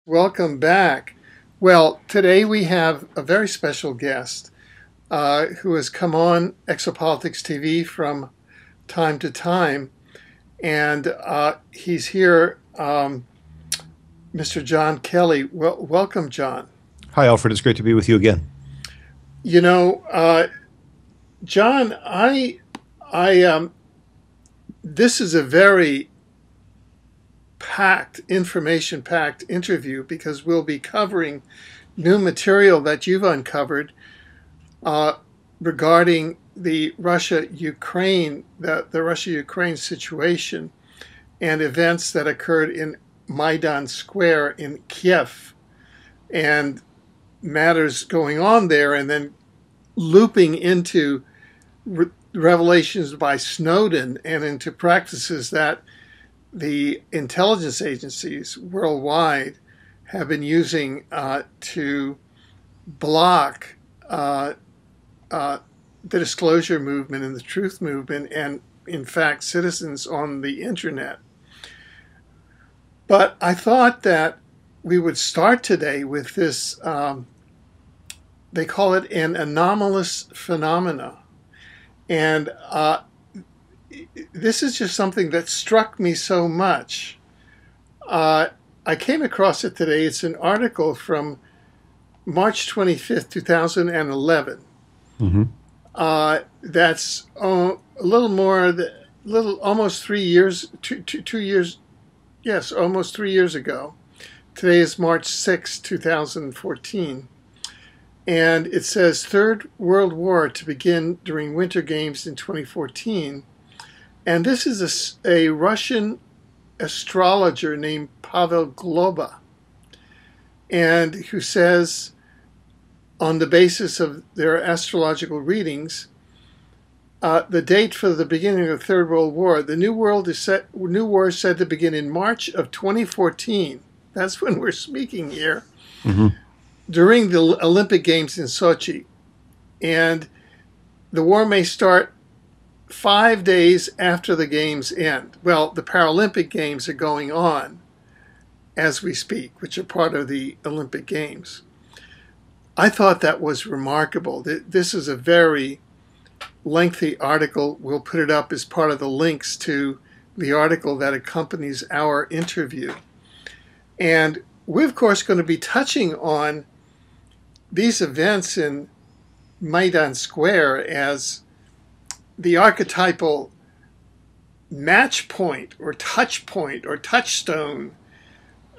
Welcome back. Well, today we have a very special guest who has come on Exopolitics TV from time to time, and he's here, Mr. Jon Kelly. Welcome, Jon. Hi, Alfred. It's great to be with you again. You know, Jon, this is a very information-packed interview because we'll be covering new material that you've uncovered regarding the Russia-Ukraine situation and events that occurred in Maidan Square in Kiev and matters going on there, and then looping into revelations by Snowden and into practices that the intelligence agencies worldwide have been using to block the disclosure movement and the truth movement and, in fact, citizens on the internet. But I thought that we would start today with this, they call it an anomalous phenomena. And this is just something that struck me so much. I came across it today. It's an article from March 25th, 2011. Mm-hmm. That's almost 3 years, 2 years, yes, almost 3 years ago. Today is March 6, 2014. And it says, Third World War to begin during Winter Games in 2014. And this is a Russian astrologer named Pavel Globa, and who says, on the basis of their astrological readings, the date for the beginning of the Third World War, the new war is said to begin in March of 2014. That's when we're speaking here, mm-hmm. during the Olympic Games in Sochi. And the war may start 5 days after the games end. Well, the Paralympic Games are going on as we speak, which are part of the Olympic Games. I thought that was remarkable. This is a very lengthy article. We'll put it up as part of the links to the article that accompanies our interview. And we're, of course, going to be touching on these events in Maidan Square as the archetypal match point or touch point or touchstone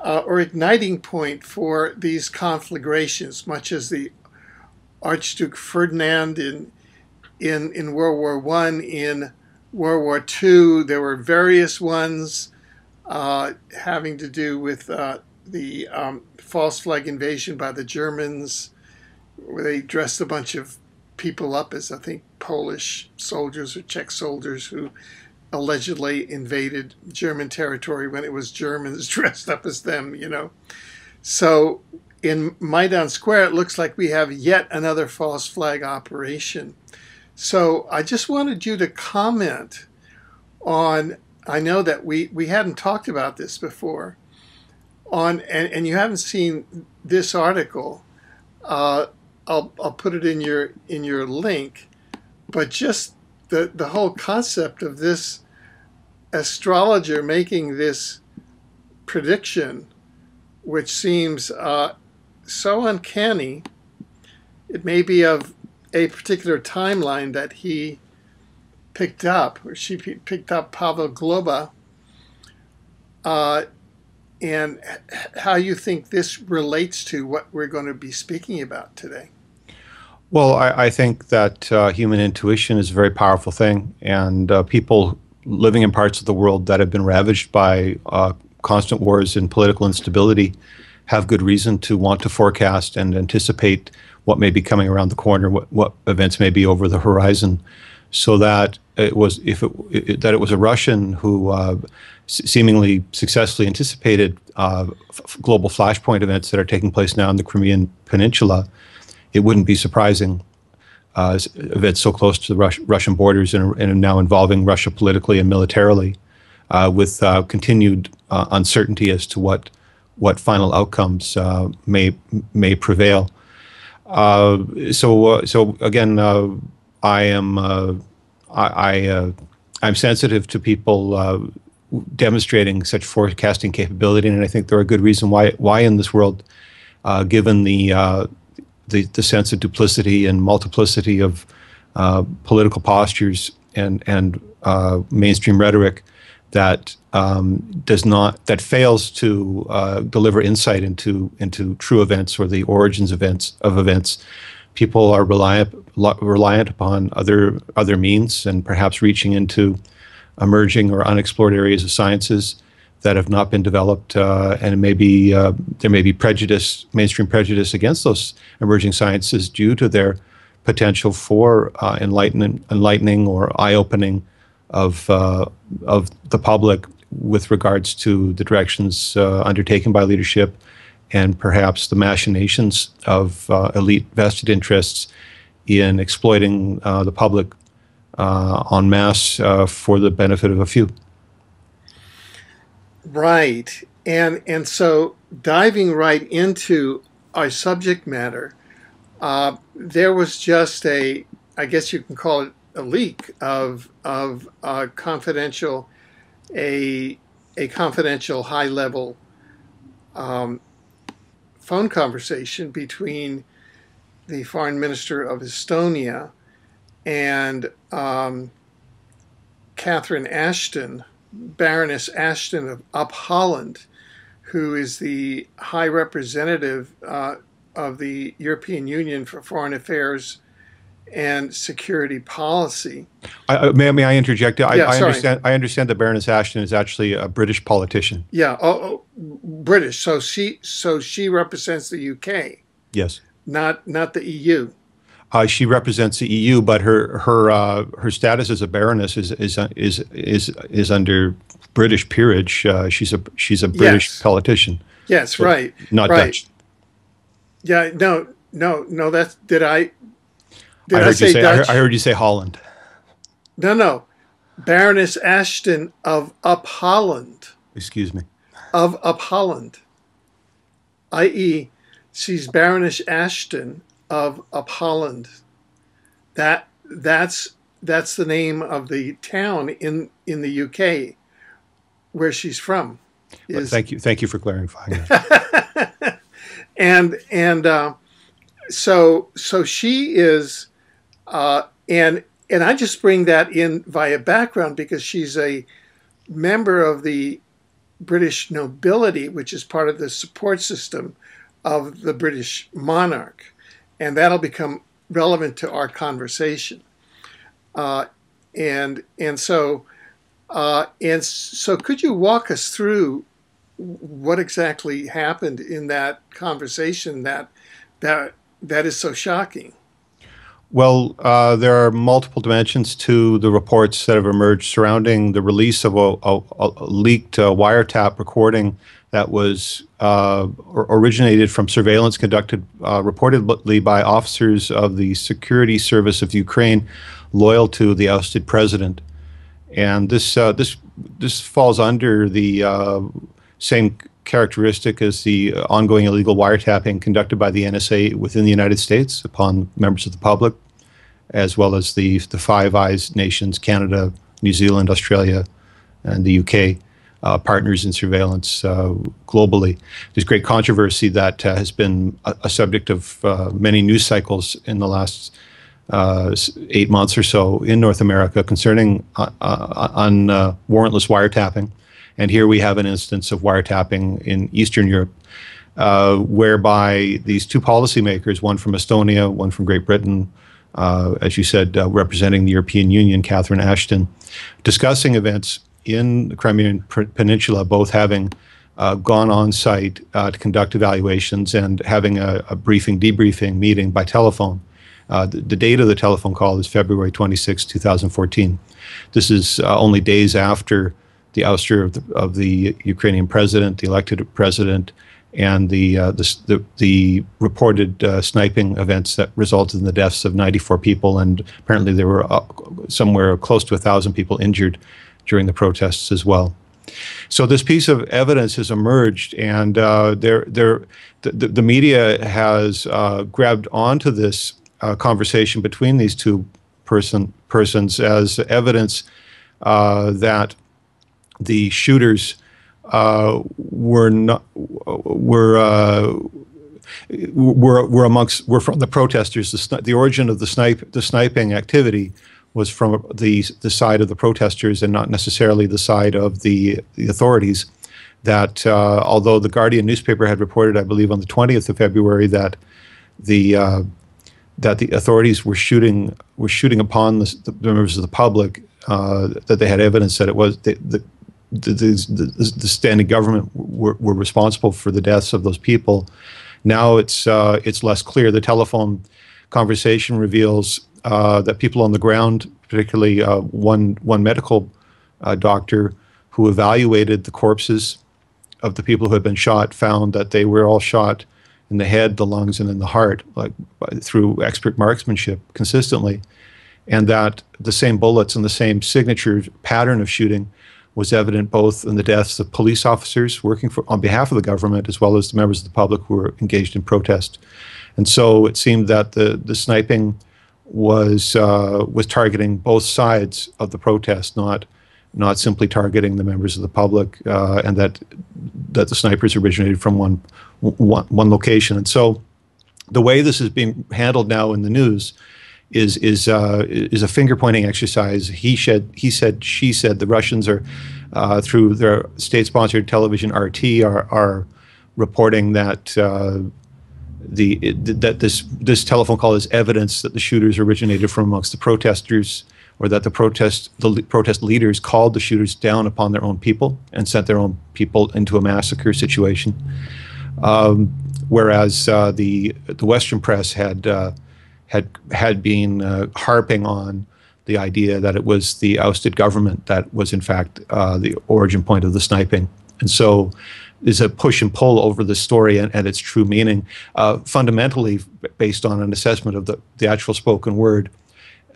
or igniting point for these conflagrations, much as the Archduke Ferdinand in World War I, in World War II. There were various ones having to do with the false flag invasion by the Germans, where they dressed a bunch of people up as, I think, Polish soldiers or Czech soldiers who allegedly invaded German territory when it was Germans dressed up as them, you know. So in Maidan Square, it looks like we have yet another false flag operation. So I just wanted you to comment on, I know that we hadn't talked about this before, and you haven't seen this article. I'll put it in your link, but just the whole concept of this astrologer making this prediction, which seems so uncanny. It may be of a particular timeline that he picked up, or she picked up, Pavel Globa, and how you think this relates to what we're going to be speaking about today. Well, I think that human intuition is a very powerful thing, and people living in parts of the world that have been ravaged by constant wars and political instability have good reason to want to forecast and anticipate what may be coming around the corner, what events may be over the horizon, so that it was that it was a Russian who seemingly successfully anticipated global flashpoint events that are taking place now in the Crimean Peninsula. It wouldn't be surprising, events so close to the Russian borders and now involving Russia politically and militarily, with continued uncertainty as to what what final outcomes may prevail. So again, I'm sensitive to people demonstrating such forecasting capability, and I think there are good reasons why in this world, given the sense of duplicity and multiplicity of political postures and mainstream rhetoric that fails to deliver insight into true events or the origins of events. People are reliant upon other means and perhaps reaching into emerging or unexplored areas of sciences that have not been developed, and there may be mainstream prejudice against those emerging sciences due to their potential for enlightening or eye-opening of the public with regards to the directions undertaken by leadership and perhaps the machinations of elite vested interests in exploiting the public en masse for the benefit of a few. Right. And so diving right into our subject matter, there was just I guess you can call it a leak of confidential high-level phone conversation between the foreign minister of Estonia and Catherine Ashton, Baroness Ashton of Up Holland, who is the High Representative of the European Union for Foreign Affairs and Security Policy. May I interject? I Sorry. I understand that Baroness Ashton is actually a British politician. Yeah, British. So she represents the UK. Yes. Not the EU. She represents the EU, but her status as a baroness is under British peerage. She's a British politician. Yes, so right. Not right. Dutch. Yeah, no. That's I heard you say Holland. No. Baroness Ashton of Up Holland. Excuse me. Of Up Holland, i.e., she's Baroness Ashton of Up Holland. That's the name of the town in the UK where she's from. Thank you for clarifying that. So she is, and I just bring that in via background because she's a member of the British nobility, which is part of the support system of the British monarch, and that'll become relevant to our conversation. And so could you walk us through what exactly happened in that conversation that is so shocking? Well, there are multiple dimensions to the reports that have emerged surrounding the release of a leaked wiretap recording that was originated from surveillance conducted reportedly by officers of the Security Service of Ukraine loyal to the ousted president. And this falls under the same characteristic as the ongoing illegal wiretapping conducted by the NSA within the United States upon members of the public, as well as the Five Eyes nations, Canada, New Zealand, Australia, and the UK, partners in surveillance globally. There's great controversy that has been a subject of many news cycles in the last 8 months or so in North America concerning warrantless wiretapping. And here we have an instance of wiretapping in Eastern Europe, whereby these two policymakers, one from Estonia, one from Great Britain, as you said, representing the European Union, Catherine Ashton, discussing events in the Crimean Peninsula, both having gone on site to conduct evaluations and having a debriefing meeting by telephone. The date of the telephone call is February 26, 2014. This is only days after the ouster of the Ukrainian president, the elected president, and the reported sniping events that resulted in the deaths of 94 people, and apparently there were somewhere close to 1,000 people injured during the protests as well. So this piece of evidence has emerged, and the media has grabbed onto this conversation between these two persons as evidence that the shooters were from the protesters. The origin of the sniping activity was from the side of the protesters and not necessarily the side of the authorities. That although the Guardian newspaper had reported, I believe, on the 20th of February that the authorities were shooting upon the members of the public, that they had evidence that it was the standing government were responsible for the deaths of those people. Now it's less clear. The telephone conversation reveals that people on the ground, particularly one medical doctor who evaluated the corpses of the people who had been shot, found that they were all shot in the head, the lungs, and in the heart, like through expert marksmanship consistently, and that the same bullets and the same signature pattern of shooting was evident both in the deaths of police officers working on behalf of the government as well as the members of the public who were engaged in protest. And so it seemed that the sniping was targeting both sides of the protest, not simply targeting the members of the public, and that the snipers originated from one location. And so the way this is being handled now in the news is a finger pointing exercise. He said, she said. The Russians are through their state-sponsored television RT are reporting that this telephone call is evidence that the shooters originated from amongst the protesters, or that the protest leaders called the shooters down upon their own people and sent their own people into a massacre situation. Whereas the Western press had been harping on the idea that it was the ousted government that was in fact the origin point of the sniping. And so there's a push and pull over the story and its true meaning, fundamentally based on an assessment of the actual spoken word.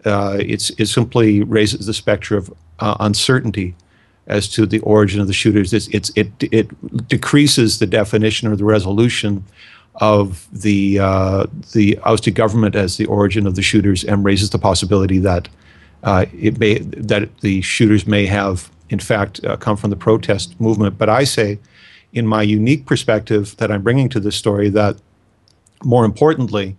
It simply raises the specter of uncertainty as to the origin of the shooters. It decreases the definition or the resolution of the ousted government as the origin of the shooters, and raises the possibility that the shooters may have in fact come from the protest movement. But I say, in my unique perspective that I'm bringing to this story, that more importantly,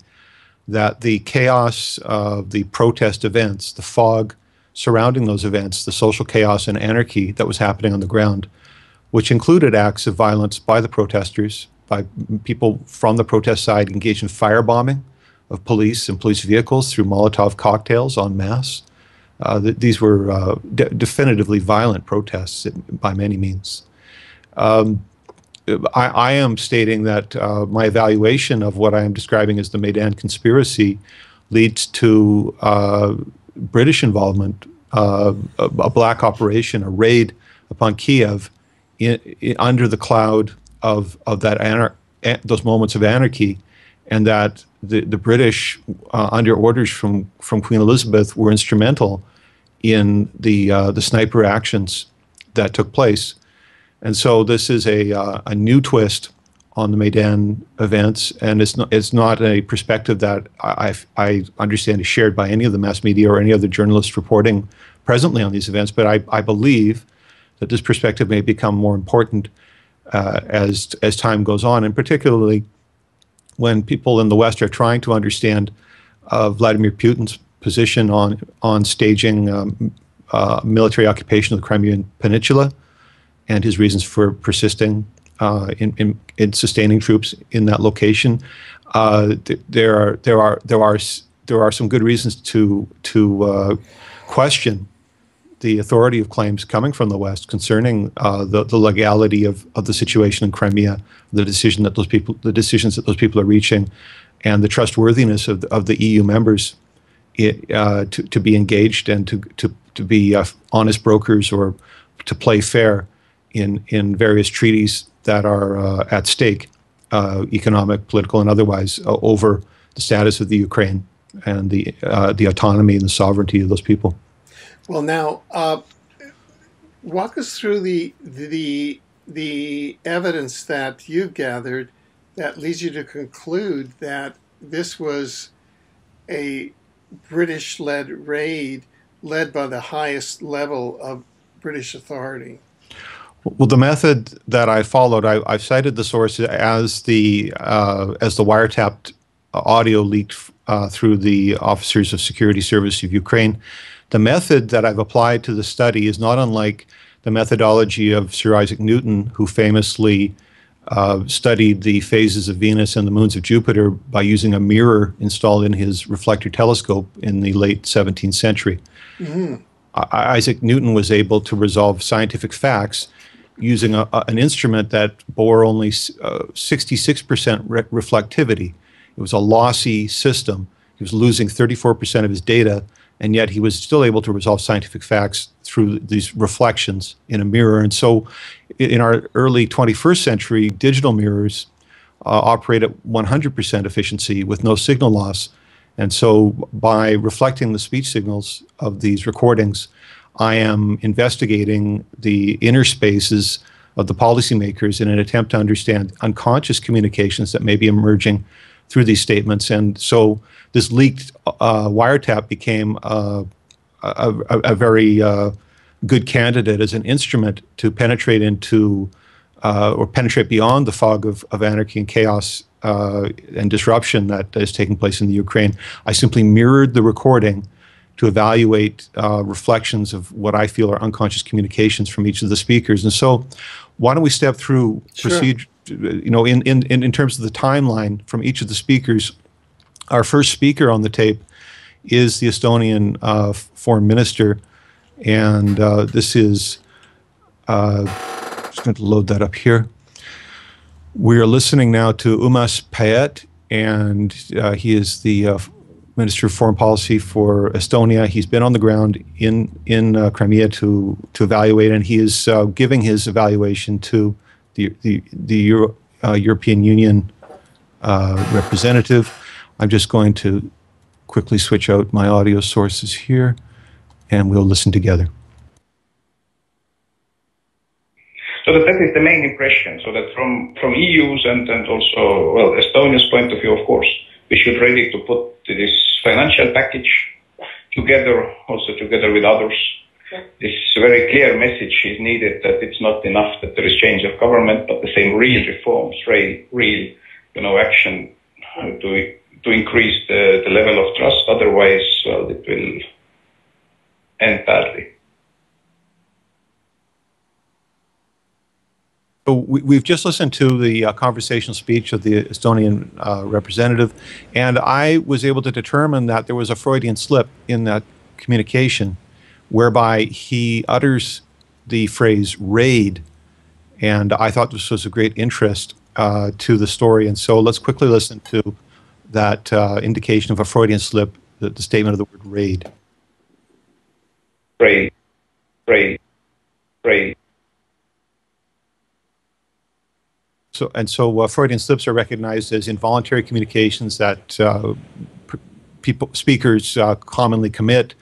that the chaos of the protest events, the fog surrounding those events, the social chaos and anarchy that was happening on the ground, which included acts of violence by the protesters, by people from the protest side engaged in firebombing of police and police vehicles through Molotov cocktails en masse. These were definitively violent protests by many means. I am stating that my evaluation of what I am describing as the Maidan conspiracy leads to British involvement, a black operation, a raid upon Kiev under the cloud of those moments of anarchy, and that the British, under orders from Queen Elizabeth, were instrumental in the sniper actions that took place. And so this is a new twist on the Maidan events, and it's not a perspective that I understand is shared by any of the mass media or any other journalists reporting presently on these events. But I believe that this perspective may become more important as time goes on, and particularly when people in the West are trying to understand Vladimir Putin's position on staging military occupation of the Crimean Peninsula, and his reasons for persisting in sustaining troops in that location. There are some good reasons to question the authority of claims coming from the West concerning the legality of the situation in Crimea, the decisions that those people are reaching, and the trustworthiness of the EU members to be engaged and to be honest brokers or to play fair in various treaties that are at stake, economic, political, and otherwise, over the status of the Ukraine and the autonomy and the sovereignty of those people. Well, now, walk us through the evidence that you've gathered that leads you to conclude that this was a British-led raid led by the highest level of British authority. Well, the method that I followed, I've cited the source as the wiretapped audio leaked through the Officers of Security Service of Ukraine. The method that I've applied to the study is not unlike the methodology of Sir Isaac Newton, who famously studied the phases of Venus and the moons of Jupiter by using a mirror installed in his reflector telescope in the late 17th century. Mm-hmm. Isaac Newton was able to resolve scientific facts using an instrument that bore only 66% reflectivity. It was a lossy system. He was losing 34% of his data, and yet he was still able to resolve scientific facts through these reflections in a mirror. And so in our early 21st century, digital mirrors operate at 100% efficiency with no signal loss. And so by reflecting the speech signals of these recordings, I am investigating the inner spaces of the policymakers in an attempt to understand unconscious communications that may be emerging through these statements. And so this leaked wiretap became a very good candidate as an instrument to penetrate into or penetrate beyond the fog of anarchy and chaos and disruption that is taking place in the Ukraine. I simply mirrored the recording to evaluate reflections of what I feel are unconscious communications from each of the speakers. And so why don't we step through procedure, you know, in terms of the timeline from each of the speakers. Our first speaker on the tape is the Estonian foreign minister, and this is, just going to load that up here. We are listening now to Urmas Paet, and he is the Minister of Foreign Policy for Estonia. He's been on the ground in Crimea to evaluate, and he is giving his evaluation to the European Union representative. I'm just going to quickly switch out my audio sources here, and we'll listen together. So that is the main impression. So that from EU's and also, well, Estonia's point of view, of course, we should ready to put this financial package together, also together with others. This very clear message is needed that it's not enough that there is change of government, but the same real reforms, real action to increase the level of trust. Otherwise, well, it will end badly. So we've just listened to the conversational speech of the Estonian representative, and I was able to determine that there was a Freudian slip in that communication whereby he utters the phrase raid, and I thought this was of great interest to the story. And so let's quickly listen to that indication of a Freudian slip, the statement of the word raid. Raid, raid, raid. So Freudian slips are recognized as involuntary communications that speakers commonly commit.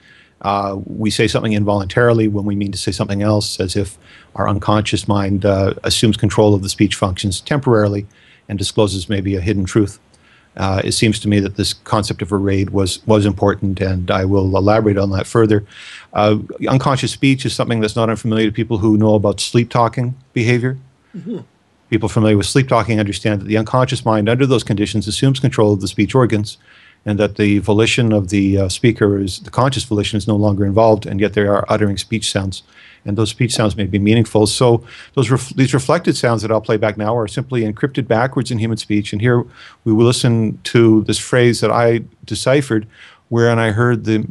We say something involuntarily when we mean to say something else, as if our unconscious mind assumes control of the speech functions temporarily and discloses maybe a hidden truth. It seems to me that this concept of a raid was important, and I will elaborate on that further. Unconscious speech is something that's not unfamiliar to people who know about sleep-talking behavior. Mm-hmm. People familiar with sleep talking understand that the unconscious mind under those conditions assumes control of the speech organs, and that the volition of the speaker, the conscious volition, is no longer involved, and yet they are uttering speech sounds. And those speech sounds may be meaningful. So these reflected sounds that I'll play back now are simply encrypted backwards in human speech. And here we will listen to this phrase that I deciphered, wherein I heard the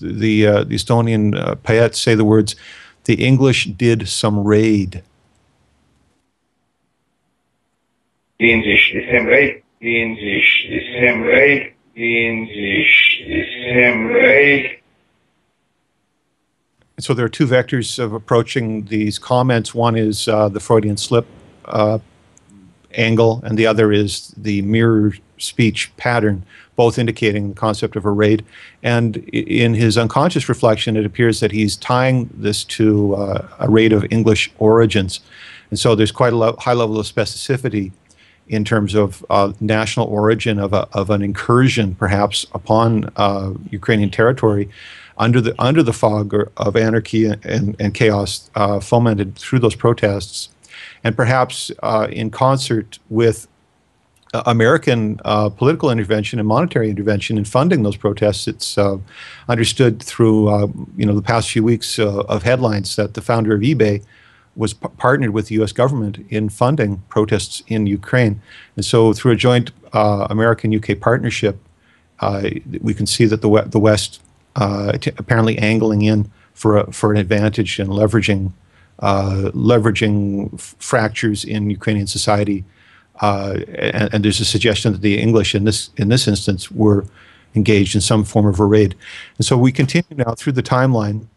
Estonian Paet say the words, "The English did some raid." English is him raid. English is him raid. English is him raid. So there are two vectors of approaching these comments. One is the Freudian slip angle, and the other is the mirror speech pattern, both indicating the concept of a raid. And in his unconscious reflection, it appears that he's tying this to a raid of English origins. And so there's quite a high level of specificity in terms of national origin of an incursion, perhaps, upon Ukrainian territory under the fog of anarchy and chaos fomented through those protests. And perhaps in concert with American political intervention and monetary intervention in funding those protests. It's understood through the past few weeks of headlines that the founder of eBay was partnered with the U.S. government in funding protests in Ukraine. And so through a joint American-UK partnership, we can see that the West apparently angling in for an advantage and leveraging fractures in Ukrainian society. And there's a suggestion that the English in this instance were engaged in some form of a raid. And so we continue now through the timeline,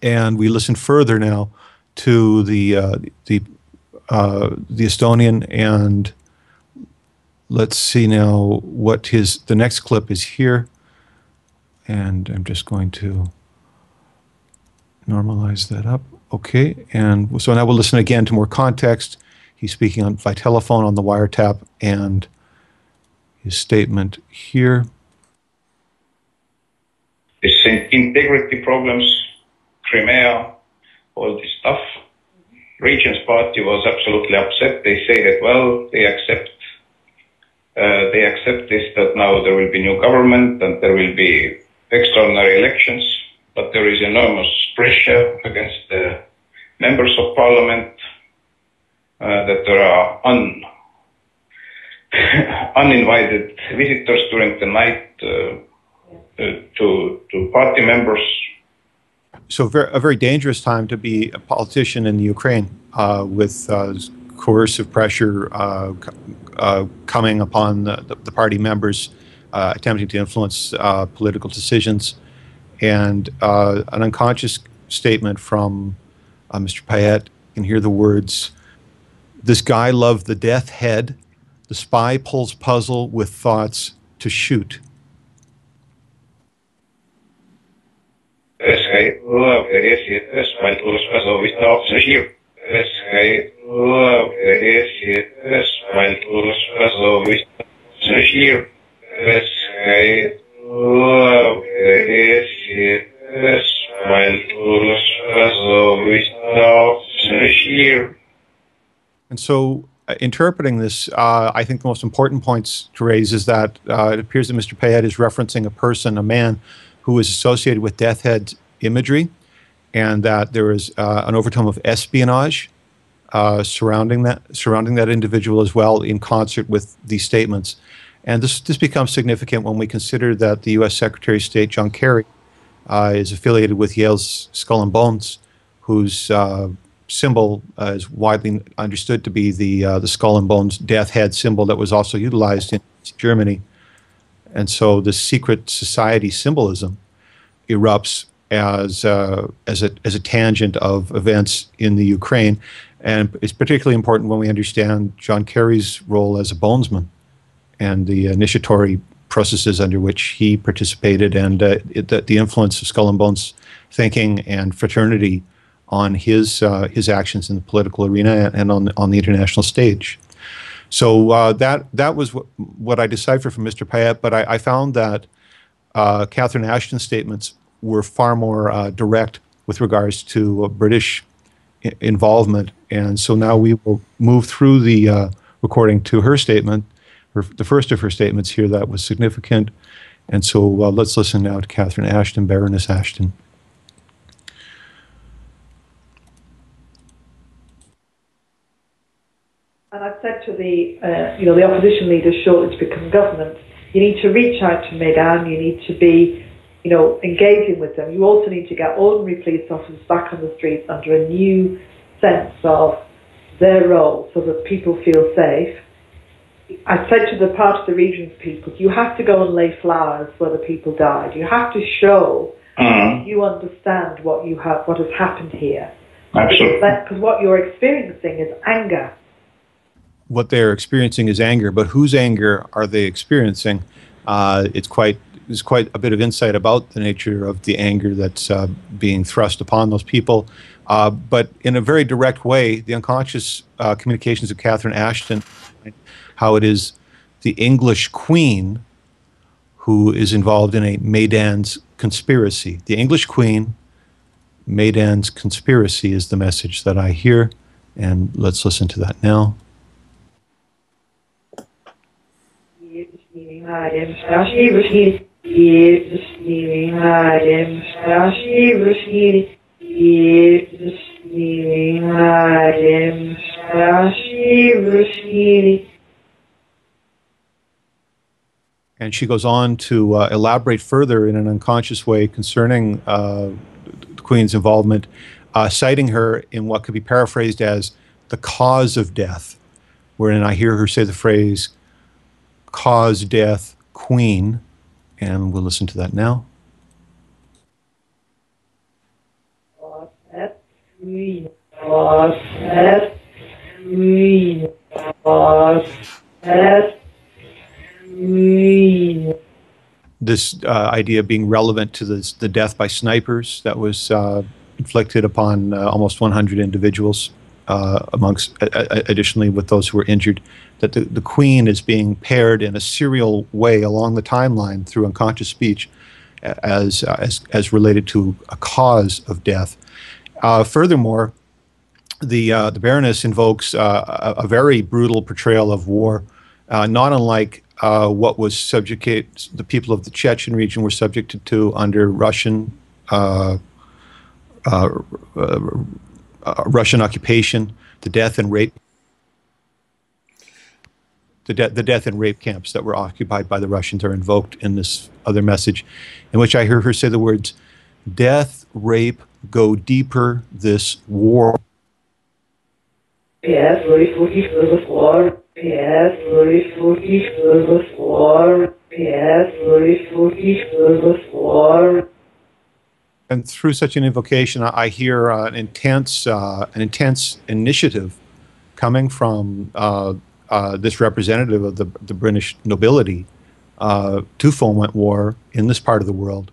and we listen further now to the Estonian, and let's see now what the next clip is here. And I'm just going to normalize that up. Okay, and so now we'll listen again to more context. He's speaking by telephone on the wiretap, and his statement here. This integrity problems, Crimea, all this stuff. Regions Party was absolutely upset. They say that, well, they accept this, that now there will be new government and there will be extraordinary elections, but there is enormous pressure against the members of parliament, that there are uninvited visitors during the night to party members. So a very dangerous time to be a politician in the Ukraine, with coercive pressure coming upon the party members, attempting to influence political decisions, and an unconscious statement from Mr. Payette. You can hear the words, "This guy loved the death head. The spy pulls puzzle with thoughts to shoot." This guy loved the death head. The spy pulls puzzle with thoughts to shoot. This guy loved the death head. The spy pulls puzzle with thoughts to shoot. This guy loved the death head. The spy pulls puzzle with thoughts to shoot. And so, interpreting this, I think the most important points to raise is that it appears that Mr. Payette is referencing a person, a man, who is associated with death head imagery, and that there is an overtone of espionage surrounding that individual as well, in concert with these statements. And this becomes significant when we consider that the U.S. Secretary of State Jon Kelly is affiliated with Yale's Skull and Bones, whose symbol is widely understood to be the skull and bones death head symbol that was also utilized in Germany. And so the secret society symbolism erupts as a tangent of events in the Ukraine, and it's particularly important when we understand Jon Kelly's role as a bonesman and the initiatory processes under which he participated, and the influence of Skull and Bones thinking and fraternity on his actions in the political arena and on the international stage. So that was what I deciphered from Mr. Payette, but I found that Catherine Ashton's statements were far more direct with regards to British involvement, and so now we will move through the recording to her statement, the first of her statements here that was significant. And so let's listen now to Catherine Ashton, Baroness Ashton. And I've said to the opposition leaders shortly to become government, you need to reach out to Maidan, you need to be, engaging with them. You also need to get ordinary police officers back on the streets under a new sense of their role so that people feel safe. I said to the part of the region's people, you have to go and lay flowers where the people died. You have to show you understand what has happened here. Absolutely. Because what you're experiencing is anger. what they're experiencing is anger, but whose anger are they experiencing? There's quite a bit of insight about the nature of the anger that's being thrust upon those people. But in a very direct way, the unconscious communications of Catherine Ashton, how it is the English Queen who is involved in a Maidan's conspiracy. The English Queen, Maidan's conspiracy is the message that I hear, and let's listen to that now. And she goes on to elaborate further in an unconscious way concerning the Queen's involvement, citing her in what could be paraphrased as the cause of death, wherein I hear her say the phrase, cause death, Queen, and we'll listen to that now. This idea being relevant to the death by snipers that was inflicted upon almost 100 individuals, amongst additionally with those who were injured, that the Queen is being paired in a serial way along the timeline through unconscious speech as related to a cause of death. Furthermore, the Baroness invokes a very brutal portrayal of war, not unlike what was the people of the Chechen region were subjected to under Russian occupation, the death and rape. The death and rape camps that were occupied by the Russians are invoked in this other message, in which I hear her say the words, "Death, rape, go deeper this war." Yes, very forty for the war. Yes, very forty for the war. Yes, very forty for the war. And through such an invocation, I hear an intense initiative coming from this representative of the British nobility to foment war in this part of the world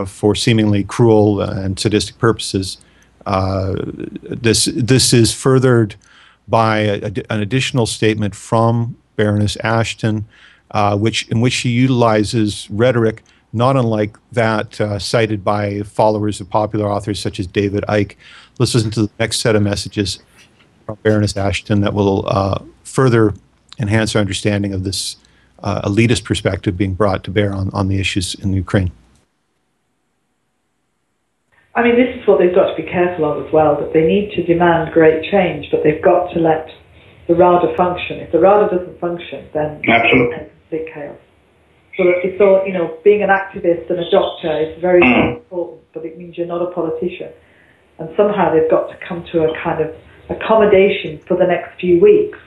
for seemingly cruel and sadistic purposes. This is furthered by an additional statement from Baroness Ashton, in which she utilizes rhetoric not unlike that cited by followers of popular authors such as David Icke. Let's listen to the next set of messages from Baroness Ashton that will further enhance our understanding of this elitist perspective being brought to bear on the issues in Ukraine. I mean, this is what they've got to be careful of as well, that they need to demand great change, but they've got to let the RADA function. If the RADA doesn't function, then absolutely it's complete chaos. So it's all, being an activist and a doctor is very, very important, but it means you're not a politician. And somehow they've got to come to a kind of accommodation for the next few weeks.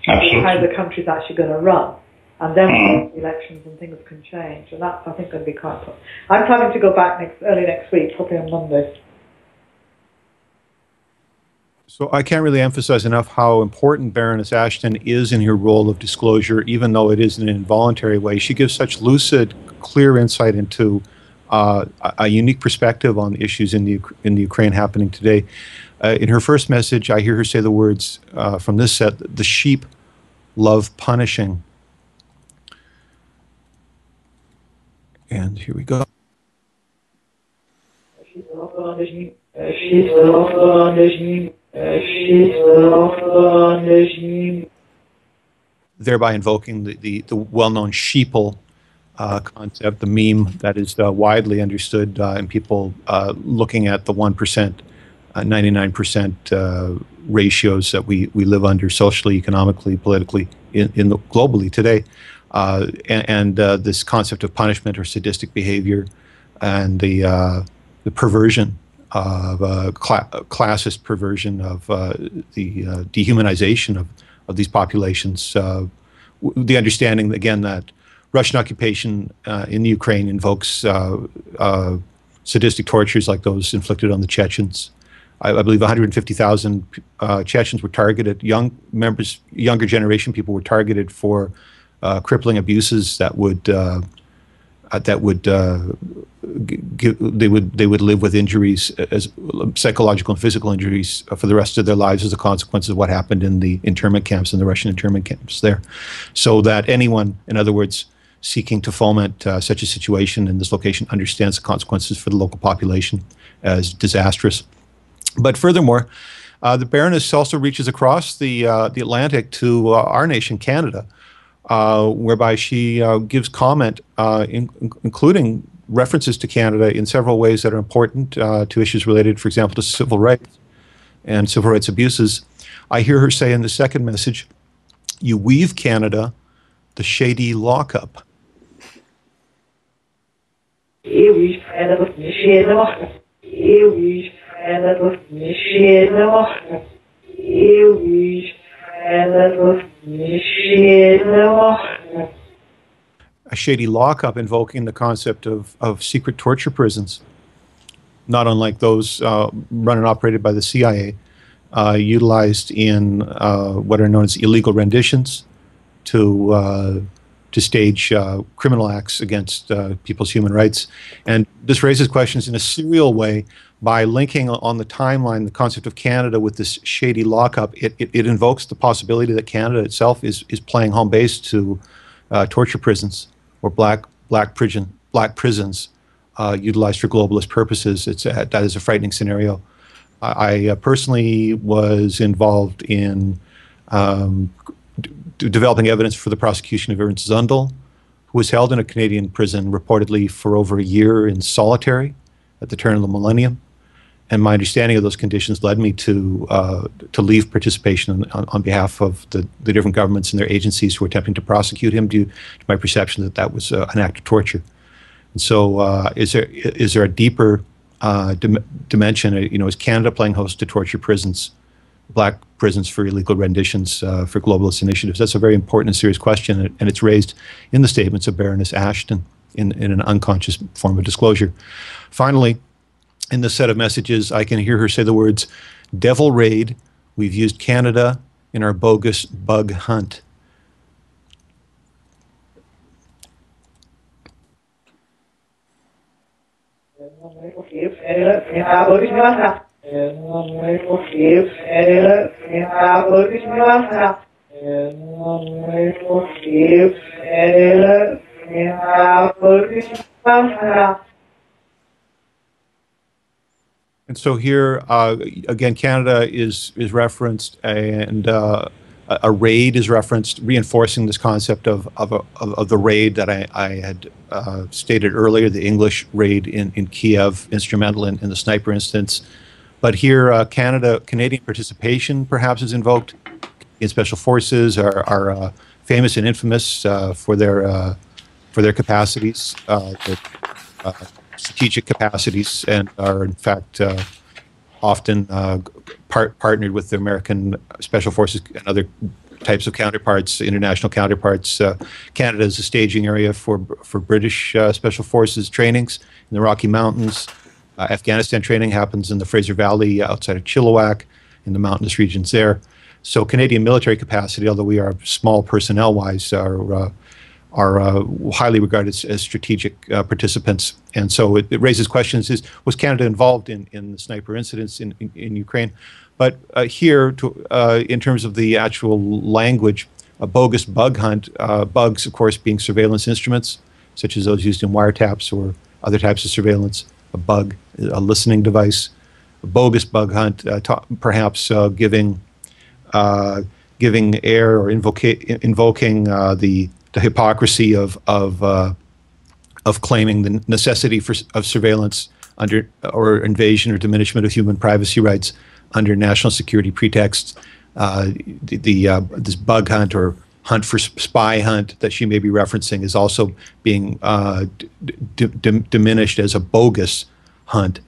Absolutely. How the country's actually going to run. And then elections and things can change. And that's, I think, going to be quite important. I'm planning to go back early next week, probably on Monday. So I can't really emphasize enough how important Baroness Ashton is in her role of disclosure, even though it is in an involuntary way. She gives such lucid, clear insight into a unique perspective on the issues in the Ukraine happening today. In her first message, I hear her say the words from this set, "The sheep love punishing." And here we go. Thereby invoking the well-known sheeple concept, the meme that is widely understood in people looking at the 1%, 99% ratios that we live under socially, economically, politically, globally today. And this concept of punishment or sadistic behavior and the perversion of classist perversion of the dehumanization of these populations. The understanding, again, that Russian occupation in the Ukraine invokes sadistic tortures like those inflicted on the Chechens, I believe 150,000 Chechens were targeted. Younger generation people were targeted for crippling abuses that would they would live with injuries, as psychological and physical injuries, for the rest of their lives as a consequence of what happened in the internment camps, in the Russian internment camps there. So that anyone, in other words, seeking to foment such a situation in this location understands the consequences for the local population as disastrous. But furthermore, the Baroness also reaches across the Atlantic to our nation, Canada, whereby she gives comment, including references to Canada in several ways that are important to issues related, for example, to civil rights and civil rights abuses. I hear her say in the second message, "You weave Canada the shady lockup." You weave Canada the shady lockup. You weave Canada the shady lockup. You weave Canada the shady lockup. A shady lockup, invoking the concept of secret torture prisons, not unlike those run and operated by the CIA, utilized in what are known as illegal renditions to stage criminal acts against people's human rights. And this raises questions in a serial way by linking on the timeline the concept of Canada with this shady lockup. It invokes the possibility that Canada itself is playing home base to torture prisons or black prisons utilized for globalist purposes. That is a frightening scenario. I personally was involved in developing evidence for the prosecution of Ernst Zundel, who was held in a Canadian prison reportedly for over a year in solitary at the turn of the millennium. And my understanding of those conditions led me to leave participation on behalf of the different governments and their agencies who were attempting to prosecute him, due to my perception that that was an act of torture. And so, is there a deeper dimension? Is Canada playing host to torture prisons, black prisons for illegal renditions for globalist initiatives? That's a very important and serious question, and it's raised in the statements of Baroness Ashton in an unconscious form of disclosure. Finally, in this set of messages, I can hear her say the words, "Devil raid, we've used Canada in our bogus bug hunt." And so here, again, Canada is referenced, and a raid is referenced, reinforcing this concept of the raid that I had stated earlier, the English raid in Kiev, instrumental in the sniper instance. But here, Canadian participation perhaps is invoked. Canadian Special Forces are famous and infamous for their capacities. Strategic capacities, and are in fact often partnered with the American Special Forces and other types of counterparts, international counterparts. Canada is a staging area for British Special Forces trainings in the Rocky Mountains. Afghanistan training happens in the Fraser Valley outside of Chilliwack, in the mountainous regions there. So Canadian military capacity, although we are small personnel-wise, are highly regarded as strategic participants. And so it raises questions, was Canada involved in the sniper incidents in Ukraine? But here, in terms of the actual language, a bogus bug hunt, bugs, of course, being surveillance instruments, such as those used in wiretaps or other types of surveillance, a bug, a listening device, a bogus bug hunt, perhaps giving air or invoking the hypocrisy of claiming the necessity of surveillance under or invasion or diminishment of human privacy rights under national security pretexts. This bug hunt or hunt for spy hunt that she may be referencing is also being diminished as a bogus hunt.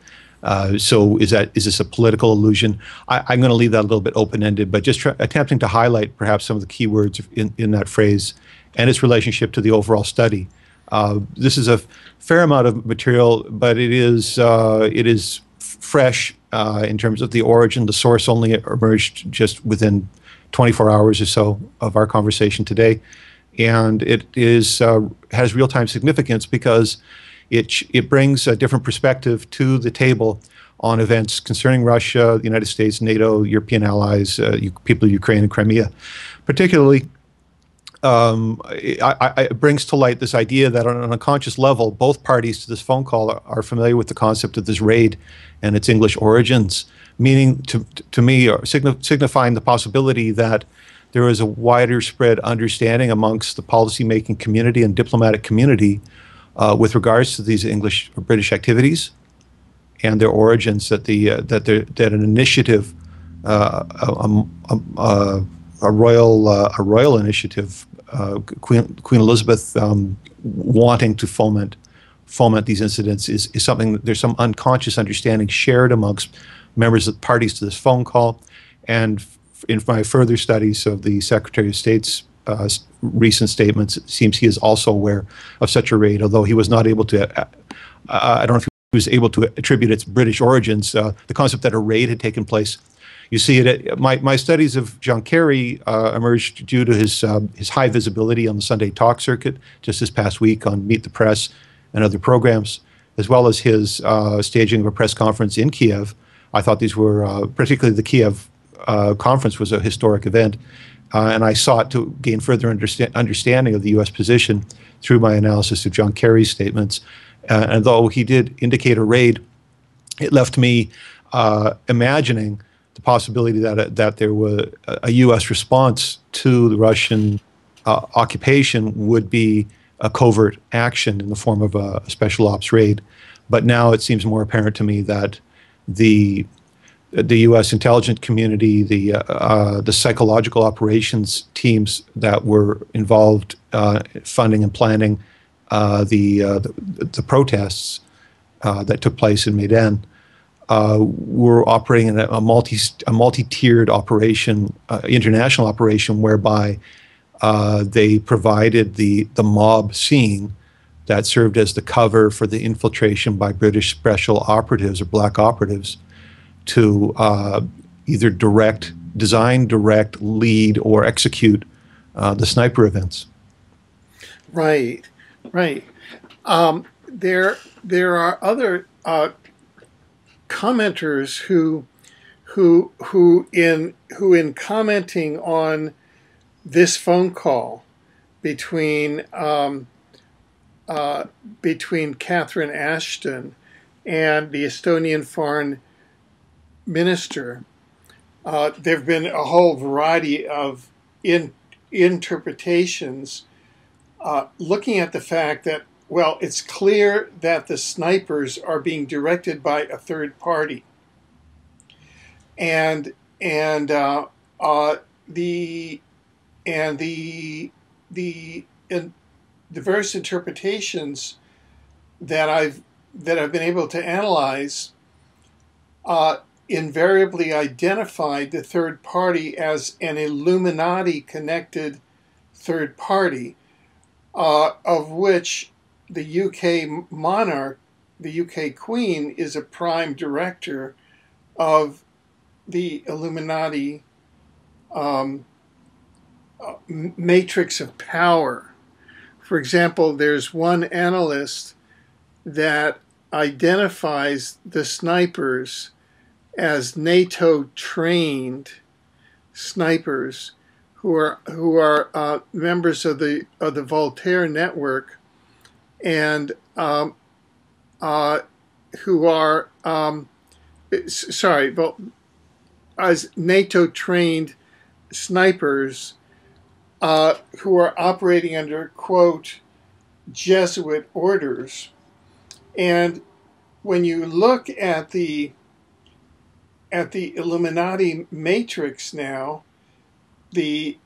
So is this a political illusion? I'm going to leave that a little bit open-ended, but just attempting to highlight perhaps some of the key words in that phrase and its relationship to the overall study. This is a fair amount of material, but it is fresh in terms of the origin. The source only emerged just within 24 hours or so of our conversation today. And it is has real-time significance because it brings a different perspective to the table on events concerning Russia, the United States, NATO, European allies, people of Ukraine and Crimea. Particularly, it brings to light this idea that on a conscious level, both parties to this phone call are familiar with the concept of this raid and its English origins, meaning to me, signifying the possibility that there is a wider spread understanding amongst the policymaking community and diplomatic community with regards to these English or British activities and their origins. That an initiative, a royal initiative, Queen Elizabeth wanting to foment these incidents is something. There's some unconscious understanding shared amongst members of parties to this phone call, and in my further studies of the Secretary of State's recent statements, it seems he is also aware of such a raid, although he was not able to. I don't know if he was able to attribute its British origins. The concept that a raid had taken place. You see it. My studies of Jon Kelly emerged due to his high visibility on the Sunday talk circuit just this past week on Meet the Press and other programs, as well as his staging of a press conference in Kiev. I thought these were particularly the Kiev conference was a historic event, and I sought to gain further understanding of the U.S. position through my analysis of Jon Kelly's statements. And though he did indicate a raid, it left me imagining the possibility that there was a U.S. response to the Russian occupation would be a covert action in the form of a special ops raid. But now it seems more apparent to me that the U.S. intelligence community, the psychological operations teams that were involved funding and planning the protests that took place in Maidan were operating in a multi-tiered operation, international operation, whereby they provided the mob scene that served as the cover for the infiltration by British special operatives or black operatives to either design, direct, lead, or execute the sniper events. Right. There are other commenters who in commenting on this phone call between Catherine Ashton and the Estonian foreign minister, there have been a whole variety of interpretations looking at the fact that, well, it's clear that the snipers are being directed by a third party, and the diverse interpretations that I've been able to analyze invariably identified the third party as an Illuminati-connected third party, of which the UK monarch, the UK Queen, is a prime director of the Illuminati matrix of power. For example, there's one analyst that identifies the snipers as NATO-trained snipers who are members of the Voltaire network, and who are as NATO-trained snipers who are operating under, quote, Jesuit orders. And when you look at the Illuminati matrix now, the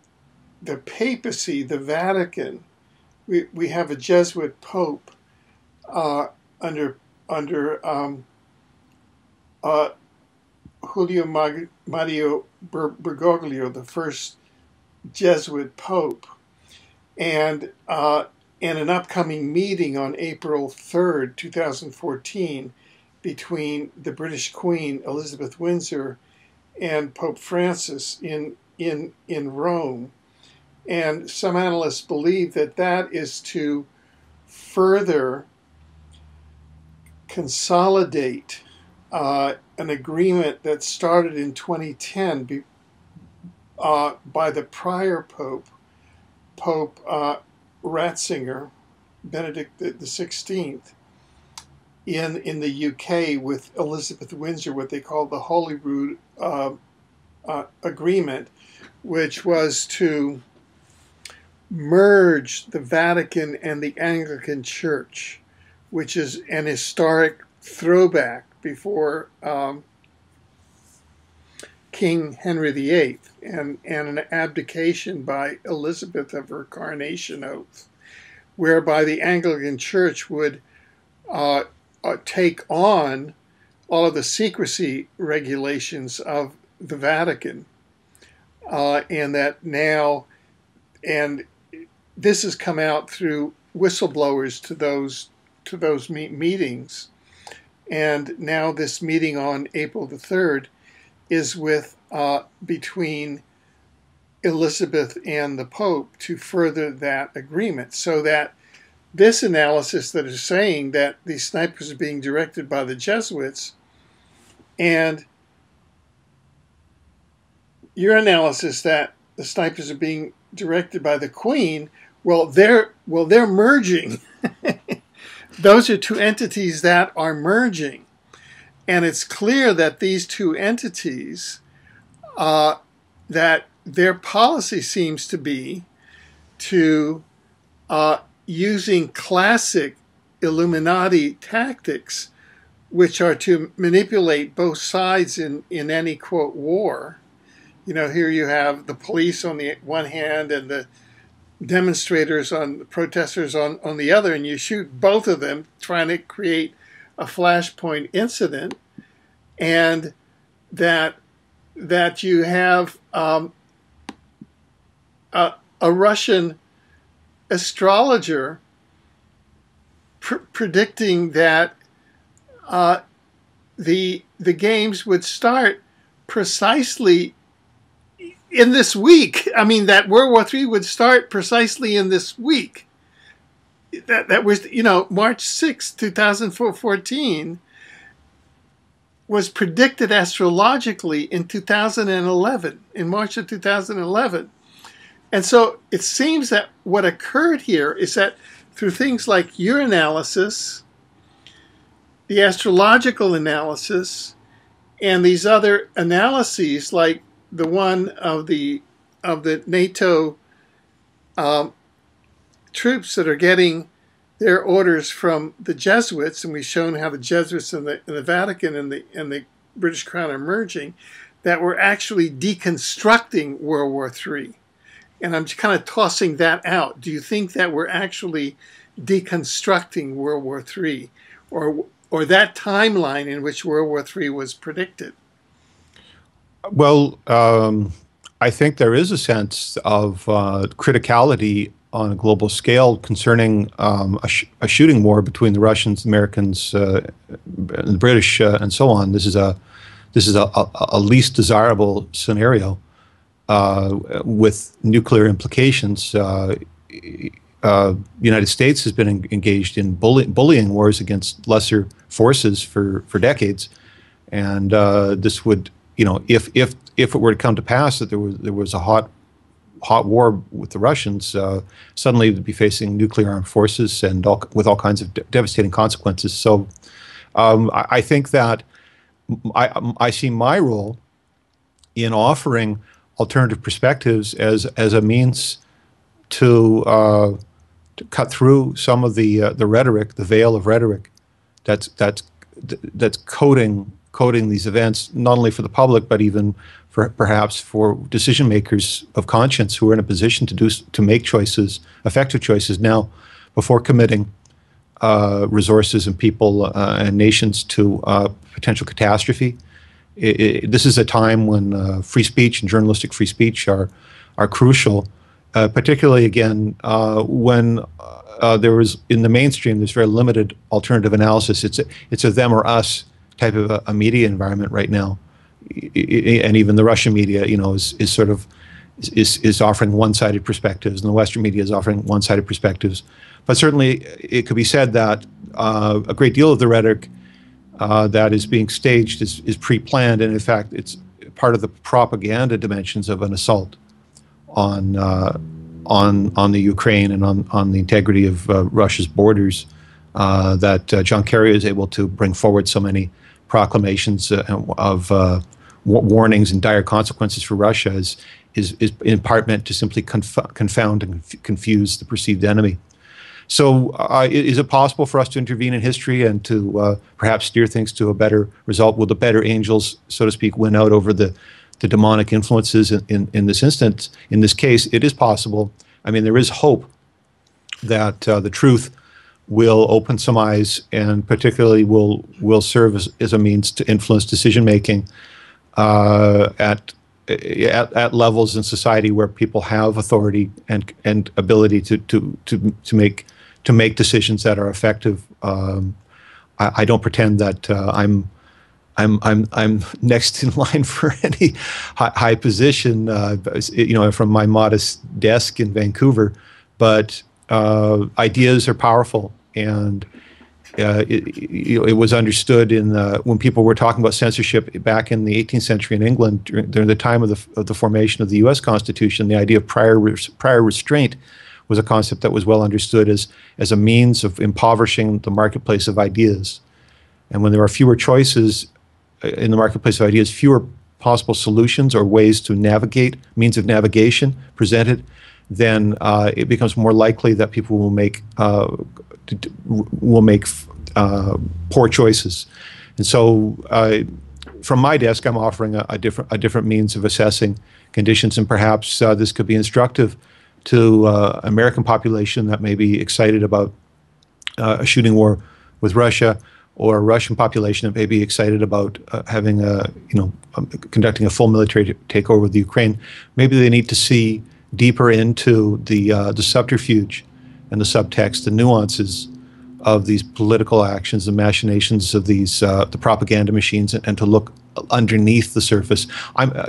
papacy, the Vatican, we have a Jesuit pope under Julio Mario Bergoglio, the first Jesuit pope, and in an upcoming meeting on April 3rd, 2014, between the British Queen Elizabeth Windsor and Pope Francis in Rome. And some analysts believe that that is to further consolidate an agreement that started in 2010 by the prior Pope Ratzinger, Benedict the 16th, in the UK with Elizabeth Windsor, what they call the Holyrood Agreement, which was to merge the Vatican and the Anglican Church, which is an historic throwback before King Henry VIII and an abdication by Elizabeth of her coronation oath, whereby the Anglican Church would take on all of the secrecy regulations of the Vatican, and that now, and this has come out through whistleblowers to those meetings, and now this meeting on April the 3rd is with between Elizabeth and the Pope to further that agreement, so that this analysis that is saying that these snipers are being directed by the Jesuits, and your analysis that the snipers are being directed by the Queen, well, they're merging. Those are two entities that are merging, and it's clear that these two entities, that their policy seems to be to using classic Illuminati tactics, which are to manipulate both sides in any, quote, war. You know, here you have the police on the one hand and the demonstrators, the protesters on the other, and you shoot both of them trying to create a flashpoint incident, and that you have a Russian astrologer predicting that the games would start precisely in this week. I mean, that World War III would start precisely in this week. That was, you know, March 6, 2014 was predicted astrologically in 2011, in March of 2011. And so it seems that what occurred here is that through things like your analysis, the astrological analysis, and these other analyses like the one of the NATO troops that are getting their orders from the Jesuits, and we've shown how the Jesuits and the Vatican and the British Crown are merging, that we're actually deconstructing World War III. And I'm just kind of tossing that out. Do you think that we're actually deconstructing World War III, or that timeline in which World War III was predicted? Well, I think there is a sense of criticality on a global scale concerning a shooting war between the Russians, Americans, and the British, and so on. This is a least desirable scenario with nuclear implications. The United States has been engaged in bullying wars against lesser forces for decades, and this would, you know, if it were to come to pass that there was a hot war with the Russians, suddenly we'd be facing nuclear armed forces and with all kinds of devastating consequences. So I think that I see my role in offering alternative perspectives as a means to cut through some of the rhetoric, the veil of rhetoric that's coding these events, not only for the public but even perhaps for decision makers of conscience who are in a position to make choices, effective choices now, before committing resources and people and nations to potential catastrophe. This is a time when free speech and journalistic free speech are crucial, particularly again when there is in the mainstream there's very limited alternative analysis. It's a them or us type of a media environment right now, and even the Russian media, is sort of is offering one-sided perspectives, and the Western media is offering one-sided perspectives. But certainly, it could be said that a great deal of the rhetoric that is being staged is pre-planned, and in fact, it's part of the propaganda dimensions of an assault on the Ukraine and on the integrity of Russia's borders. That Jon Kelly is able to bring forward so many proclamations of warnings and dire consequences for Russia is in part meant to simply confound and confuse the perceived enemy. So is it possible for us to intervene in history and to perhaps steer things to a better result? Will the better angels, so to speak, win out over the demonic influences in this instance? In this case, it is possible. I mean, there is hope that the truth will open some eyes, and particularly will serve as a means to influence decision making at levels in society where people have authority and ability to make decisions that are effective. I don't pretend that I'm next in line for any high position, from my modest desk in Vancouver, but ideas are powerful, and it was understood when people were talking about censorship back in the 18th century in England during the time of the formation of the U.S. Constitution. The idea of prior restraint was a concept that was well understood as a means of impoverishing the marketplace of ideas. And when there are fewer choices in the marketplace of ideas, fewer possible solutions or ways to navigate, means of navigation presented, then it becomes more likely that people will make poor choices. And so, from my desk, I'm offering a different means of assessing conditions, and perhaps this could be instructive to American population that may be excited about a shooting war with Russia, or a Russian population that may be excited about conducting a full military takeover of the Ukraine. Maybe they need to see deeper into the subterfuge and the subtext, the nuances of these political actions, the machinations of these the propaganda machines, and to look underneath the surface.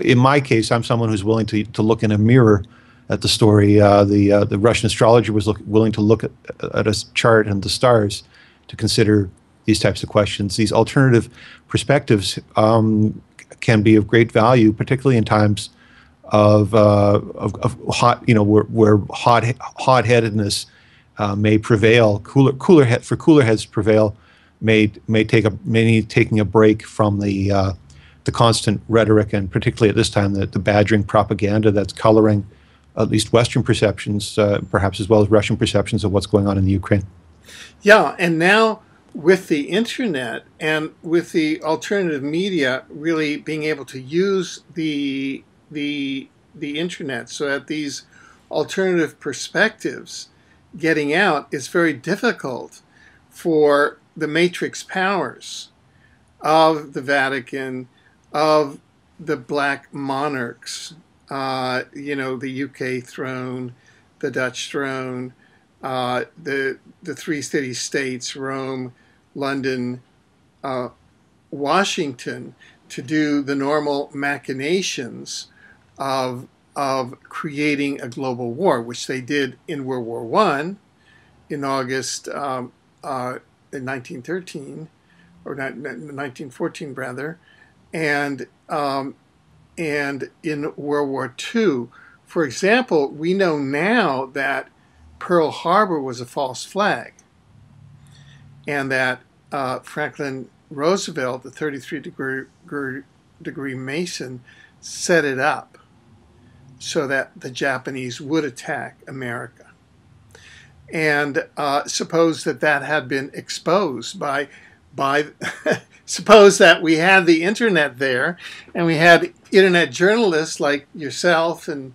In my case, I'm someone who's willing to look in a mirror at the story. The Russian astrologer was willing to look at a chart and the stars to consider these types of questions. These alternative perspectives can be of great value, particularly in times of hot, where hot-headedness may prevail. Cooler heads to prevail may need taking a break from the constant rhetoric, and particularly at this time the badgering propaganda that's coloring at least Western perceptions, perhaps as well as Russian perceptions of what's going on in the Ukraine. Yeah, and now with the internet and with the alternative media really being able to use the internet so that these alternative perspectives getting out is very difficult for the matrix powers of the Vatican, of the black monarchs, the UK throne, the Dutch throne, the three city states, Rome, London, Washington, to do the normal machinations of creating a global war, which they did in World War I in August in 1913, or 1914 rather, and in World War II. For example, we know now that Pearl Harbor was a false flag, and that Franklin Roosevelt, the 33-degree Mason, set it up so that the Japanese would attack America. And suppose that had been exposed by suppose that we had the internet there, and we had internet journalists like yourself and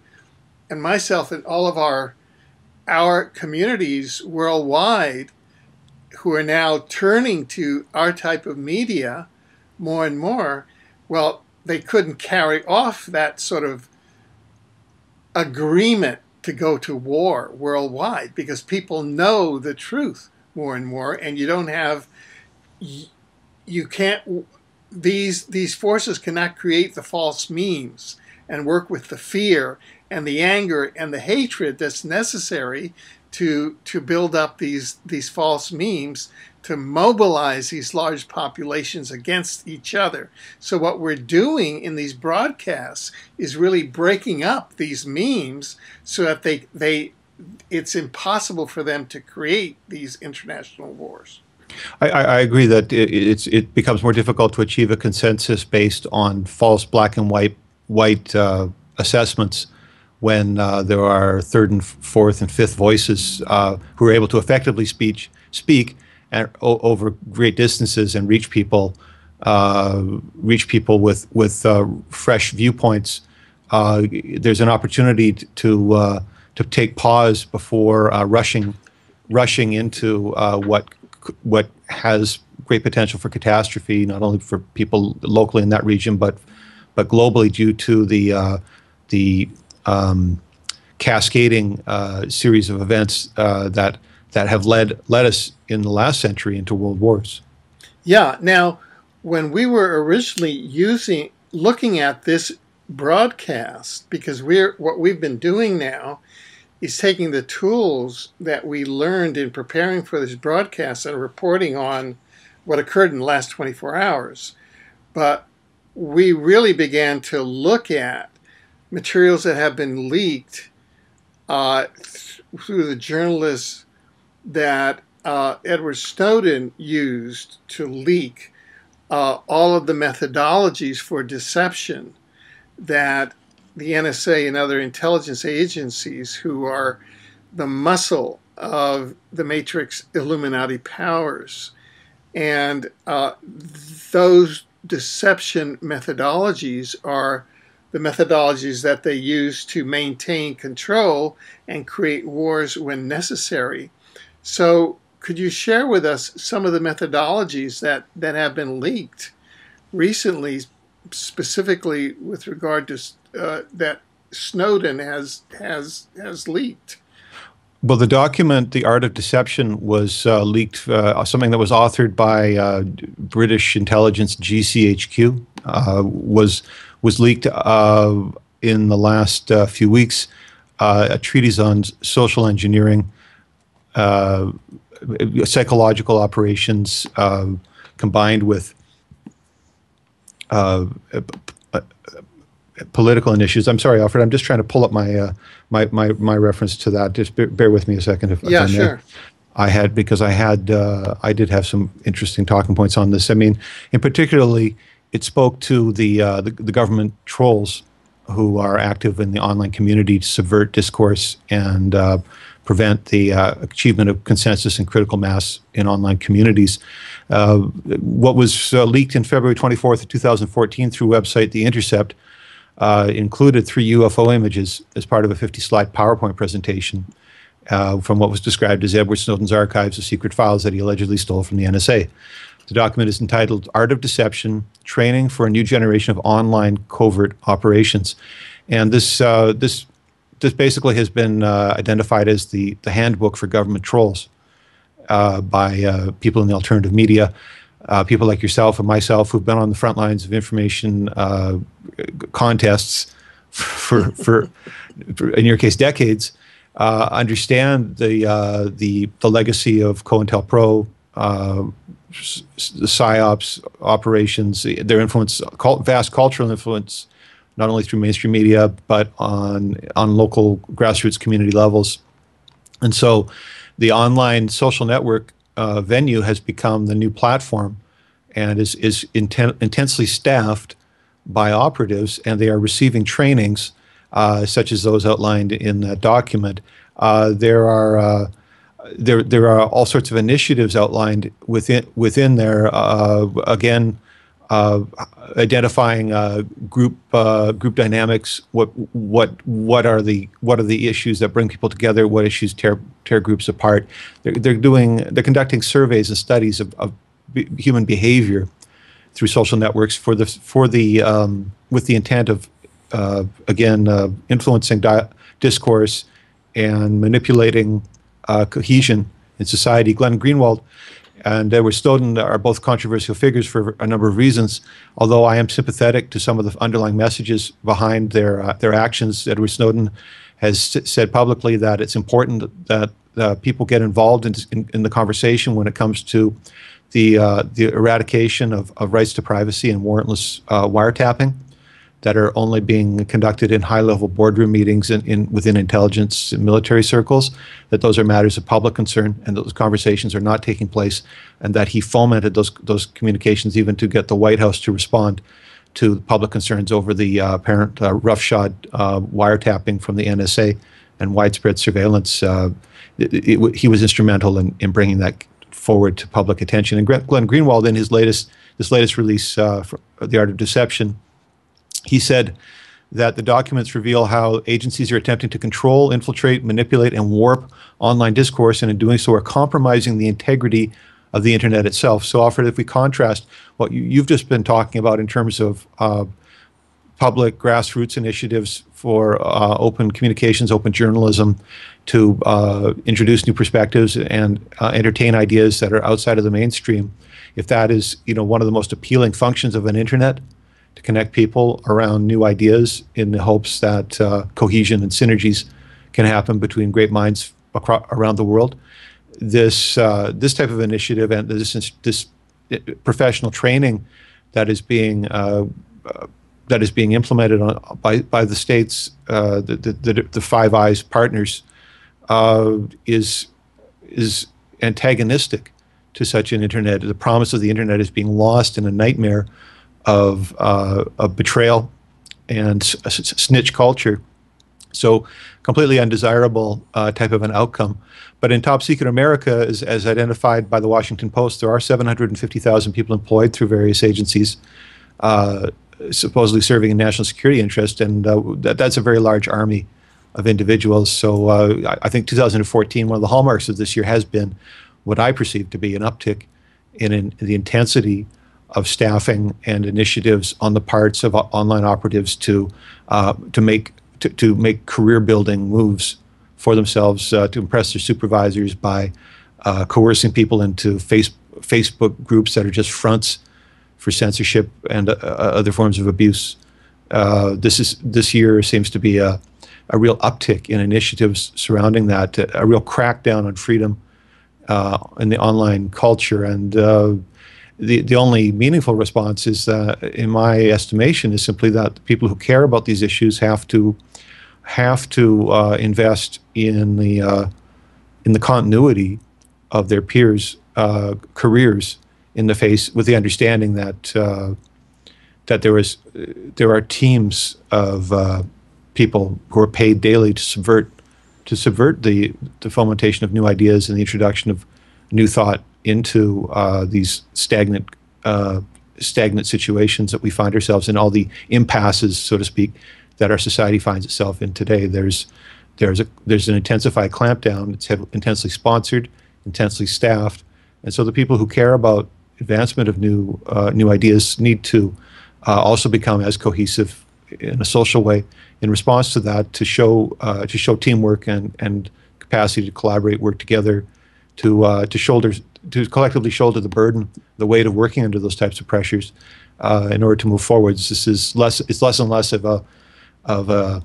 myself and all of our communities worldwide who are now turning to our type of media more and more. Well, they couldn't carry off that sort of agreement to go to war worldwide because people know the truth more and more, and you can't these forces cannot create the false memes and work with the fear and the anger and the hatred that's necessary to build up these false memes, to mobilize these large populations against each other. So what we're doing in these broadcasts is really breaking up these memes so that it's impossible for them to create these international wars. I agree that it becomes more difficult to achieve a consensus based on false black and white assessments when there are third and fourth and fifth voices who are able to effectively speak and over great distances and reach people with fresh viewpoints. There's an opportunity to take pause before rushing into what has great potential for catastrophe, not only for people locally in that region, but globally, due to the cascading series of events that have led us in the last century into world wars. Yeah. Now, when we were originally looking at this broadcast, because what we've been doing now is taking the tools that we learned in preparing for this broadcast and reporting on what occurred in the last 24 hours. But we really began to look at materials that have been leaked through the journalists that Edward Snowden used to leak all of the methodologies for deception that the NSA and other intelligence agencies, who are the muscle of the Matrix Illuminati powers, and those deception methodologies are the methodologies that they use to maintain control and create wars when necessary. So could you share with us some of the methodologies that have been leaked recently, specifically with regard to that Snowden has leaked? Well, the document, The Art of Deception, was leaked, something that was authored by British intelligence GCHQ, was leaked in the last few weeks, a treatise on social engineering, psychological operations, combined with political initiatives. I'm sorry, Alfred. I'm just trying to pull up my my reference to that. Just bear with me a second, if yeah, I may. Sure. I did have some interesting talking points on this. I mean, in particularly, it spoke to the government trolls who are active in the online community to subvert discourse and prevent the achievement of consensus and critical mass in online communities. What was leaked in February 24th of 2014 through website The Intercept included 3 UFO images as part of a 50-slide PowerPoint presentation from what was described as Edward Snowden's archives of secret files that he allegedly stole from the NSA. The document is entitled Art of Deception, Training for a New Generation of Online Covert Operations. And this basically has been identified as the handbook for government trolls by people in the alternative media, people like yourself and myself who've been on the front lines of information contests for in your case, decades, understand the legacy of COINTELPRO, the PSYOPs operations, their influence, vast cultural influence, not only through mainstream media, but on local grassroots community levels. And so the online social network venue has become the new platform and is intensely staffed by operatives, and they are receiving trainings such as those outlined in that document. There are all sorts of initiatives outlined within there. Again, identifying group dynamics. What are the issues that bring people together? What issues tear groups apart? They're conducting surveys and studies of human behavior through social networks with the intent of influencing discourse and manipulating cohesion in society. Glenn Greenwald And Edward Snowden are both controversial figures for a number of reasons. Although I am sympathetic to some of the underlying messages behind their actions, Edward Snowden has said publicly that it's important that people get involved in the conversation when it comes to the eradication of rights to privacy and warrantless wiretapping that are only being conducted in high-level boardroom meetings within intelligence and military circles, that those are matters of public concern and those conversations are not taking place, and that he fomented those communications even to get the White House to respond to public concerns over the apparent roughshod wiretapping from the NSA and widespread surveillance. He was instrumental in bringing that forward to public attention. And Glenn Greenwald, in this latest release, for The Art of Deception, he said that the documents reveal how agencies are attempting to control, infiltrate, manipulate, and warp online discourse, and in doing so are compromising the integrity of the internet itself. So, Alfred, if we contrast what you've just been talking about in terms of public grassroots initiatives for open communications, open journalism, to introduce new perspectives and entertain ideas that are outside of the mainstream, if that is, one of the most appealing functions of an internet, to connect people around new ideas in the hopes that cohesion and synergies can happen between great minds around the world. This type of initiative and this professional training that is being implemented by the states, the Five Eyes partners, is antagonistic to such an internet. The promise of the internet is being lost in a nightmare of betrayal and snitch culture. So completely undesirable type of an outcome. But in top secret America, as identified by the Washington Post, there are 750,000 people employed through various agencies, supposedly serving a national security interest, and that's a very large army of individuals. So I think 2014, one of the hallmarks of this year has been what I perceive to be an uptick in the intensity of staffing and initiatives on the parts of online operatives to make career building moves for themselves, to impress their supervisors by coercing people into Facebook groups that are just fronts for censorship and other forms of abuse. This year seems to be a real uptick in initiatives surrounding that, a real crackdown on freedom in the online culture. And the only meaningful response is, in my estimation, is simply that the people who care about these issues have to invest in the continuity of their peers' careers with the understanding that there are teams of people who are paid daily to subvert the fomentation of new ideas and the introduction of new thought into these stagnant situations that we find ourselves in, all the impasses, so to speak, that our society finds itself in today. There's an intensified clampdown. It's intensely sponsored, intensely staffed, and so the people who care about advancement of new ideas need to also become as cohesive in a social way in response to that, to show teamwork and capacity to collaborate, work together, to collectively shoulder the burden, the weight of working under those types of pressures in order to move forwards. It's less and less of a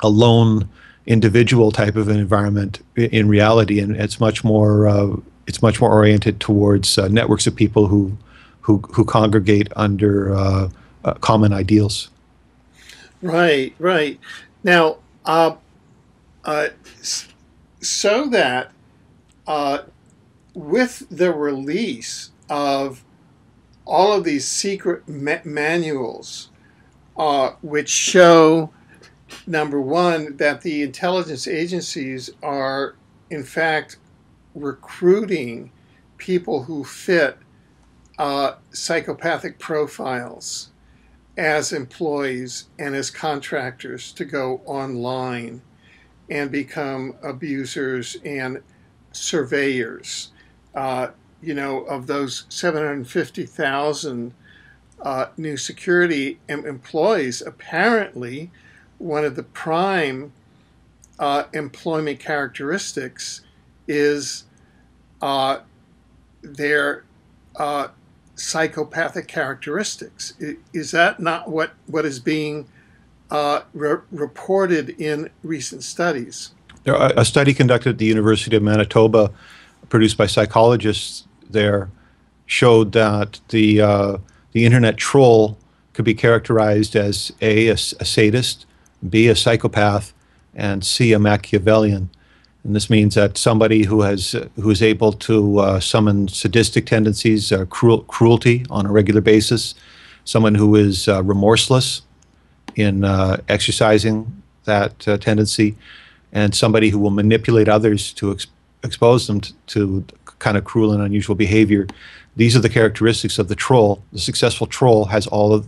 lone individual type of an environment in reality, and it's much more oriented towards networks of people who congregate under common ideals. Right. Now, so that with the release of all of these secret manuals, which show, number one, that the intelligence agencies are, in fact, recruiting people who fit psychopathic profiles as employees and as contractors to go online and become abusers and surveyors. Of those 750,000 new security employees, apparently one of the prime employment characteristics is their psychopathic characteristics. Is that not what is being reported in recent studies? A study conducted at the University of Manitoba, produced by psychologists there, showed that the internet troll could be characterized as a sadist, B, a psychopath, and C, a Machiavellian. And this means that somebody who is able to summon sadistic tendencies, cruelty on a regular basis, someone who is remorseless in exercising that tendency, and somebody who will manipulate others to expose them to kind of cruel and unusual behavior. These are the characteristics of the troll. The successful troll has all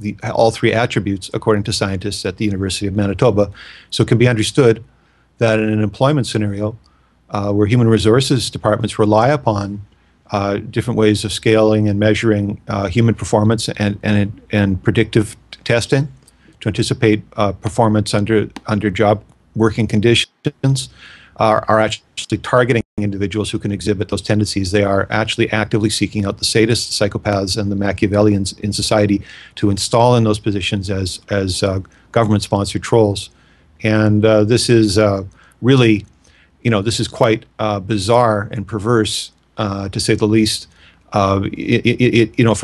three attributes, according to scientists at the University of Manitoba. So it can be understood that in an employment scenario where human resources departments rely upon different ways of scaling and measuring human performance and predictive testing to anticipate performance under job working conditions, are actually targeting individuals who can exhibit those tendencies. They are actually actively seeking out the sadists, psychopaths, and the Machiavellians in society to install in those positions as government-sponsored trolls. And this is really, this is quite bizarre and perverse, to say the least. From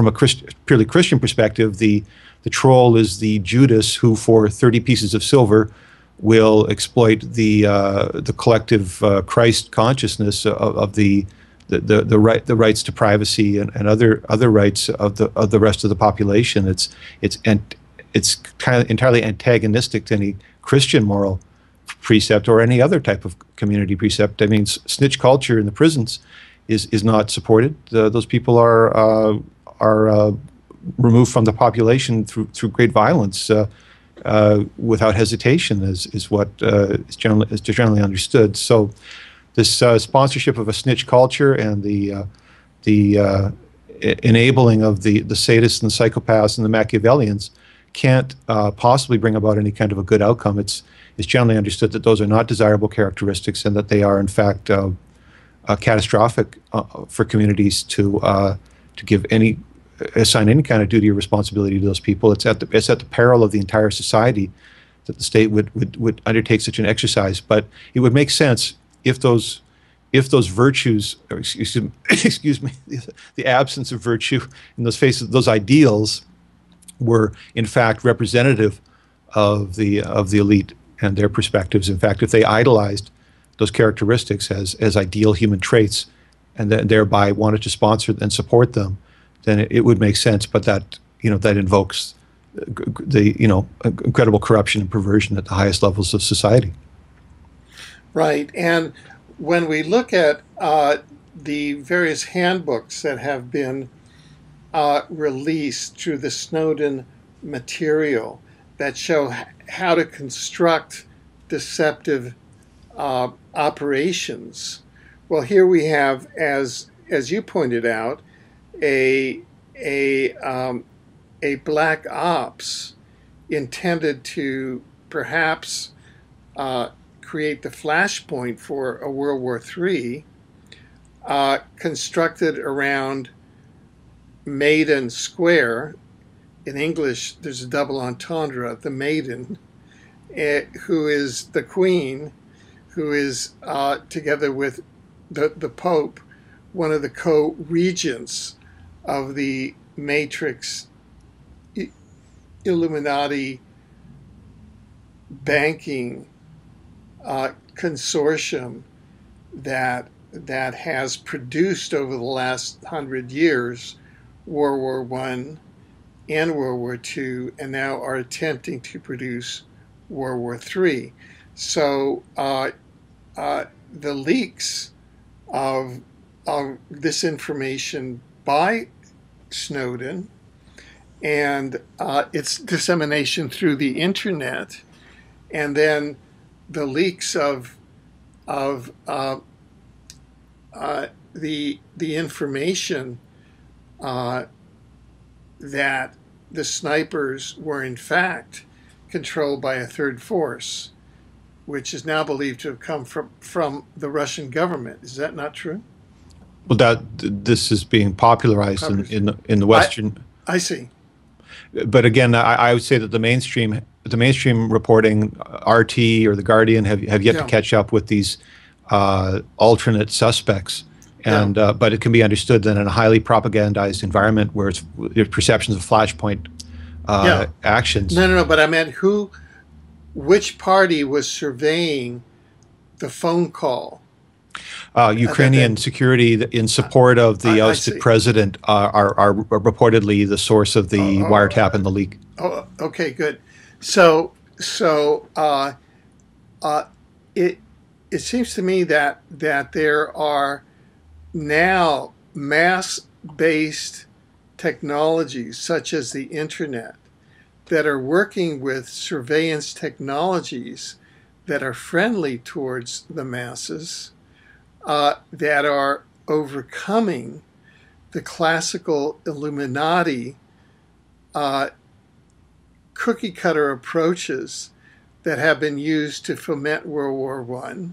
a purely Christian perspective, the troll is the Judas who, for 30 pieces of silver, will exploit the collective Christ consciousness of the rights to privacy and other rights of the rest of the population. It's kind of entirely antagonistic to any Christian moral precept or any other type of community precept. I mean, snitch culture in the prisons is not supported. Those people are removed from the population through great violence. Without hesitation is what is generally understood. So this sponsorship of a snitch culture and the enabling of the sadists and the psychopaths and the Machiavellians can't possibly bring about any kind of a good outcome. It's generally understood that those are not desirable characteristics and that they are in fact catastrophic for communities to assign any kind of duty or responsibility to those people. It's at the peril of the entire society that the state would undertake such an exercise. But it would make sense if those virtues, or excuse me, the absence of virtue in those ideals were in fact representative of the elite and their perspectives. In fact, if they idolized those characteristics as ideal human traits and thereby wanted to sponsor and support them, then it would make sense. But that invokes the incredible corruption and perversion at the highest levels of society. Right. And when we look at the various handbooks that have been released through the Snowden material that show how to construct deceptive operations, well, here we have, as you pointed out, a black ops intended to perhaps create the flashpoint for a World War III, constructed around Maiden Square. In English, there's a double entendre, the Maiden, who is the Queen, who is, together with the Pope, one of the co-regents of the Matrix Illuminati banking consortium that has produced over the last 100 years World War I and World War II, and now are attempting to produce World War III. So the leaks of this information by Snowden and its dissemination through the internet, and then the leaks of the information that the snipers were in fact controlled by a third force, which is now believed to have come from the Russian government. Is that not true? Well, this is being popularized in the Western. I see. But again, I would say that the mainstream reporting, RT or the Guardian, have yet to catch up with these alternate suspects. And but it can be understood that in a highly propagandized environment where there's perceptions of flashpoint actions. No. But I meant which party was surveying the phone call? Ukrainian security in support of the ousted president are reportedly the source of the wiretap and the leak. Oh, okay, good. So it seems to me that there are now mass-based technologies such as the internet that are working with surveillance technologies that are friendly towards the masses, that are overcoming the classical Illuminati cookie-cutter approaches that have been used to foment World War I,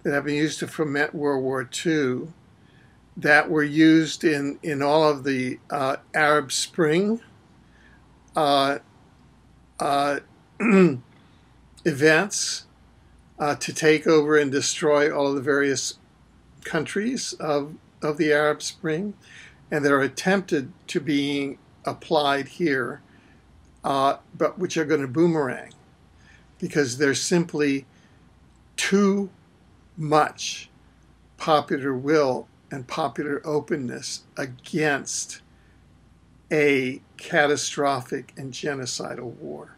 that have been used to foment World War II, that were used in all of the Arab Spring events to take over and destroy all of the various countries of the Arab Spring, and that are attempted to being applied here, but which are going to boomerang because there's simply too much popular will and popular openness against a catastrophic and genocidal war.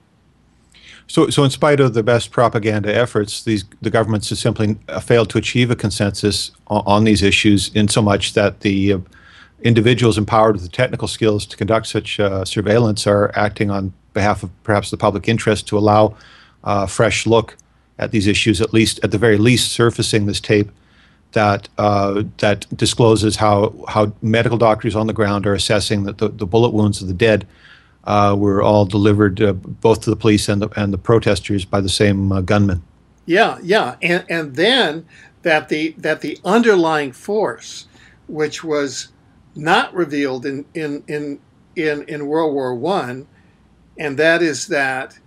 So in spite of the best propaganda efforts, the governments have simply failed to achieve a consensus on these issues, in so much that the individuals empowered with the technical skills to conduct such surveillance are acting on behalf of perhaps the public interest to allow a fresh look at these issues, at the very least surfacing this tape that discloses how medical doctors on the ground are assessing that the bullet wounds of the dead were all delivered both to the police and the protesters by the same gunman. Yeah, and then that the underlying force, which was not revealed in World War I, and that is that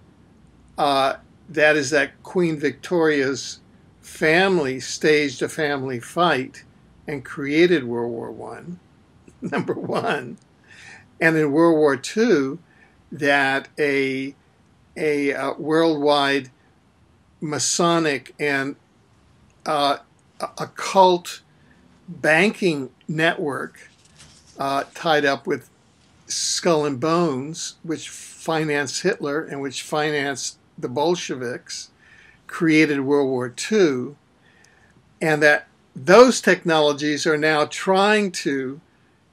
Queen Victoria's family staged a family fight and created World War I, number one, and in World War II, that a worldwide Masonic and occult banking network tied up with Skull and Bones, which financed Hitler and which financed the Bolsheviks, created World War II, and that those technologies are now trying to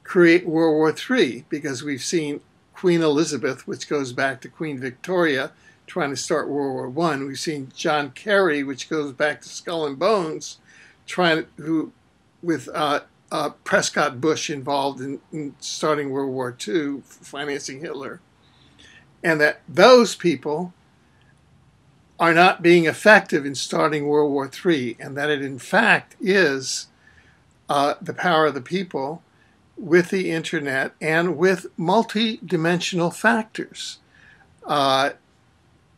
create World War III, because we've seen Queen Elizabeth, which goes back to Queen Victoria, trying to start World War I. We've seen Jon Kelly, which goes back to Skull and Bones, with Prescott Bush involved in starting World War II, financing Hitler. And that those people are not being effective in starting World War III, and that it in fact is the power of the people with the internet and with multi-dimensional factors.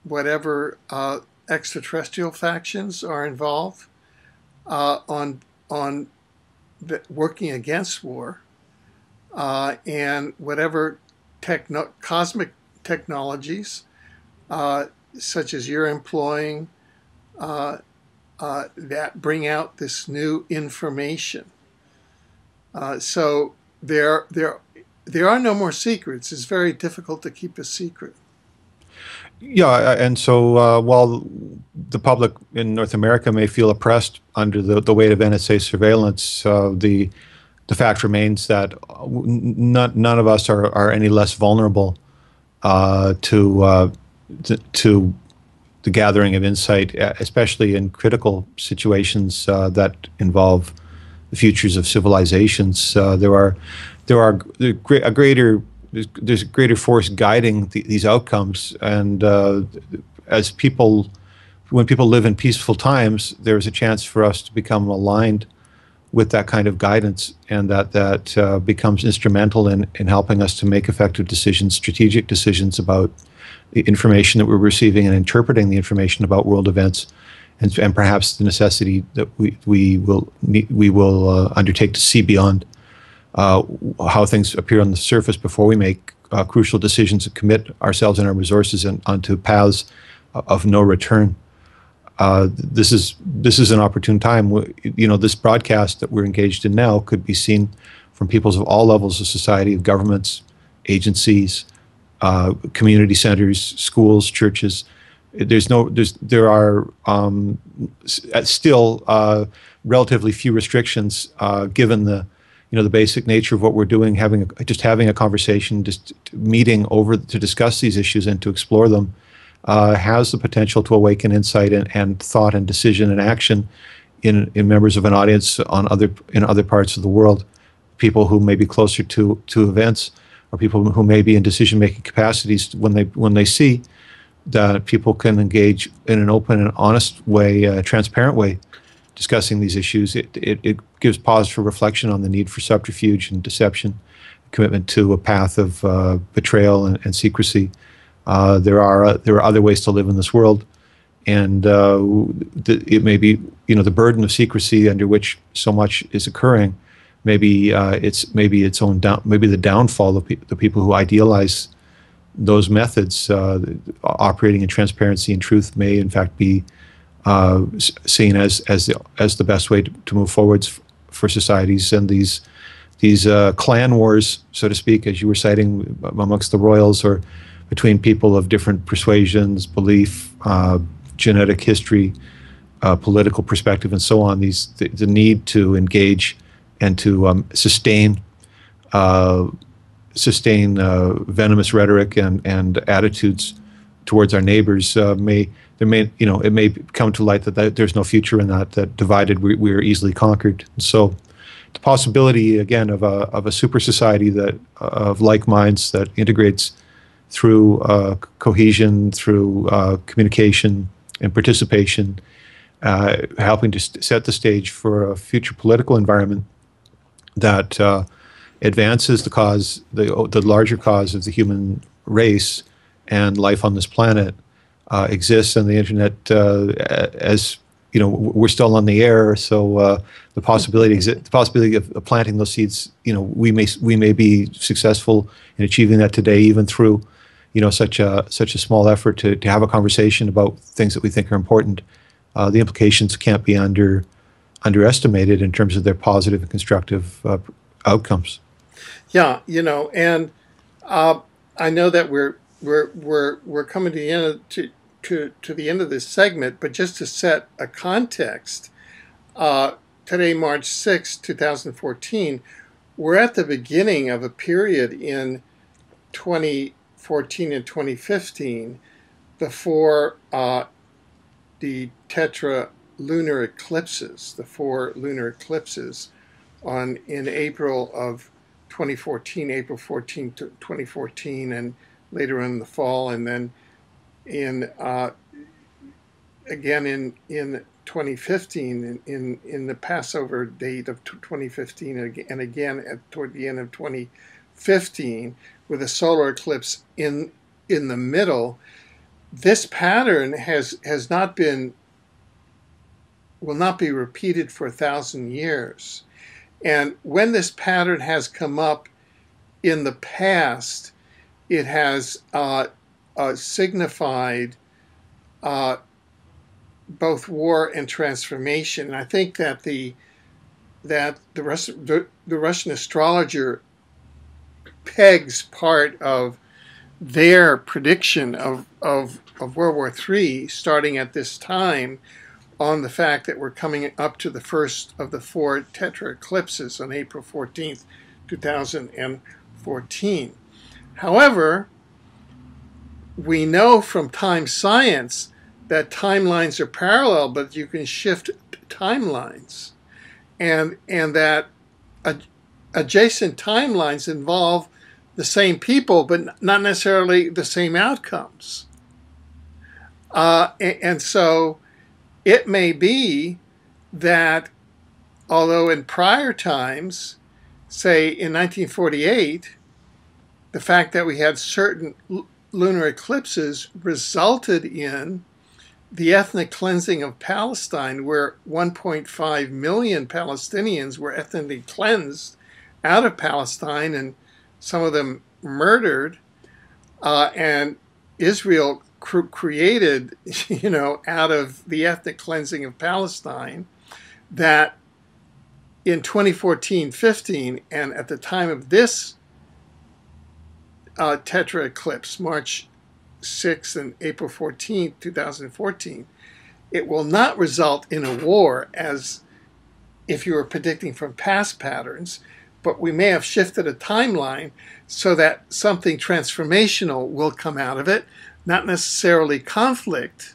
Whatever extraterrestrial factions are involved on working against war, and whatever cosmic technologies such as you're employing that bring out this new information. So there are no more secrets. It's very difficult to keep a secret. Yeah, and so while the public in North America may feel oppressed under the weight of NSA surveillance, the fact remains that none of us are any less vulnerable to the gathering of insight, especially in critical situations that involve the futures of civilizations. There's a greater force guiding these outcomes, and when people live in peaceful times, there's a chance for us to become aligned with that kind of guidance, and that becomes instrumental in helping us to make effective decisions, strategic decisions about the information that we're receiving and interpreting the information about world events, and perhaps the necessity that we will undertake to see beyond how things appear on the surface before we make crucial decisions and commit ourselves and our resources onto paths of no return. This is an opportune time. This broadcast that we're engaged in now could be seen from peoples of all levels of society, of governments, agencies, community centers, schools, churches. There are still relatively few restrictions given the basic nature of what we're doing. Having a conversation, just meeting over to discuss these issues and to explore them has the potential to awaken insight and thought and decision and action in members of an audience in other parts of the world, people who may be closer to events, or people who may be in decision-making capacities when they see that people can engage in an open and honest way, a transparent way, discussing these issues. It gives pause for reflection on the need for subterfuge and deception, commitment to a path of betrayal and secrecy. There are other ways to live in this world, and it may be the burden of secrecy under which so much is occurring. Maybe the downfall of the people who idealize those methods. Operating in transparency and truth may in fact be seen as the best way to move forwards for societies. And these clan wars, so to speak, as you were citing, amongst the royals or between people of different persuasions, belief, genetic history, political perspective, and so on. The need to engage and to sustain venomous rhetoric and attitudes towards our neighbors it may come to light that there's no future in that divided we are easily conquered. And so the possibility again of a super society of like minds that integrates through cohesion, through communication and participation, helping to set the stage for a future political environment that advances the larger cause of the human race and life on this planet exists. And the internet, as you know, we're still on the air, so the possibility of planting those seeds, we may be successful in achieving that today, even through such a small effort to have a conversation about things that we think are important. The implications can't be underestimated in terms of their positive and constructive outcomes. Yeah, and I know that we're coming to the end to the end of this segment, but just to set a context, today, March 6, 2014, we're at the beginning of a period in 2014 and 2015 before the lunar eclipses, the 4 lunar eclipses in April of 2014, April 14, 2014, and later in the fall, and then again in 2015, in the Passover date of 2015, and again toward the end of 2015, with a solar eclipse in the middle. This pattern will not be repeated for 1,000 years. And when this pattern has come up in the past, it has signified both war and transformation. And I think that the Russian astrologer pegs part of their prediction of World War III starting at this time on the fact that we're coming up to the first of the 4 tetra eclipses on April 14th, 2014. However, we know from time science that timelines are parallel, but you can shift timelines, and that adjacent timelines involve the same people, but not necessarily the same outcomes. And so it may be that although in prior times, say in 1948, the fact that we had certain lunar eclipses resulted in the ethnic cleansing of Palestine, where 1.5 million Palestinians were ethnically cleansed out of Palestine, and some of them murdered, and Israel created, out of the ethnic cleansing of Palestine, that in 2014-15, and at the time of this tetra eclipse, March 6th and April 14th, 2014, it will not result in a war as if you were predicting from past patterns, but we may have shifted a timeline so that something transformational will come out of it, not necessarily conflict,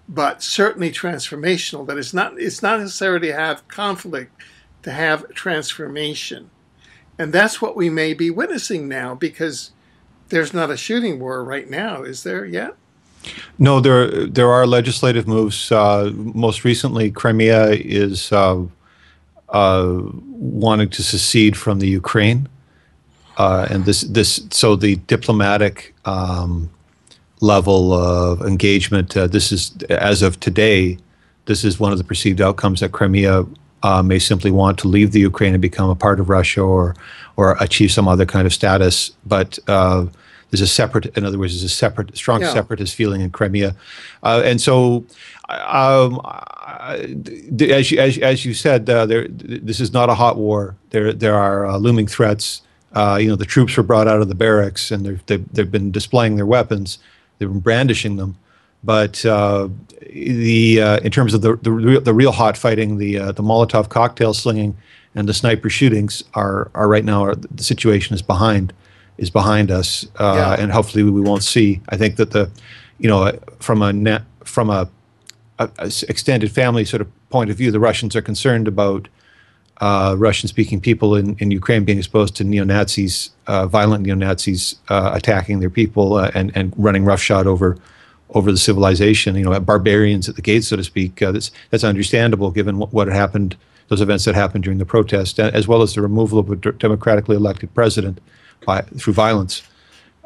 but certainly transformational. That it's not necessary to have conflict to have transformation. And that's what we may be witnessing now, because there's not a shooting war right now, is there yet? No, there are legislative moves. Most recently, Crimea is wanting to secede from the Ukraine, and so the diplomatic level of engagement. This is, as of today, this is one of the perceived outcomes, that Crimea may simply want to leave the Ukraine and become a part of Russia, or achieve some other kind of status. But there's a separate, in other words, there's a strong separatist feeling in Crimea, and so as you said, this is not a hot war. There are looming threats. The troops were brought out of the barracks, and they've been displaying their weapons. They've been brandishing them. But in terms of the real hot fighting, the Molotov cocktail slinging and the sniper shootings are right now, the situation is behind us, and hopefully we won't see. I think that from a extended family sort of point of view, the Russians are concerned about Russian-speaking people in Ukraine being exposed to neo-Nazis, violent neo-Nazis attacking their people and running roughshod over the civilization, barbarians at the gates, so to speak. That's understandable given what had happened, those events that happened during the protest, as well as the removal of a democratically elected president through violence.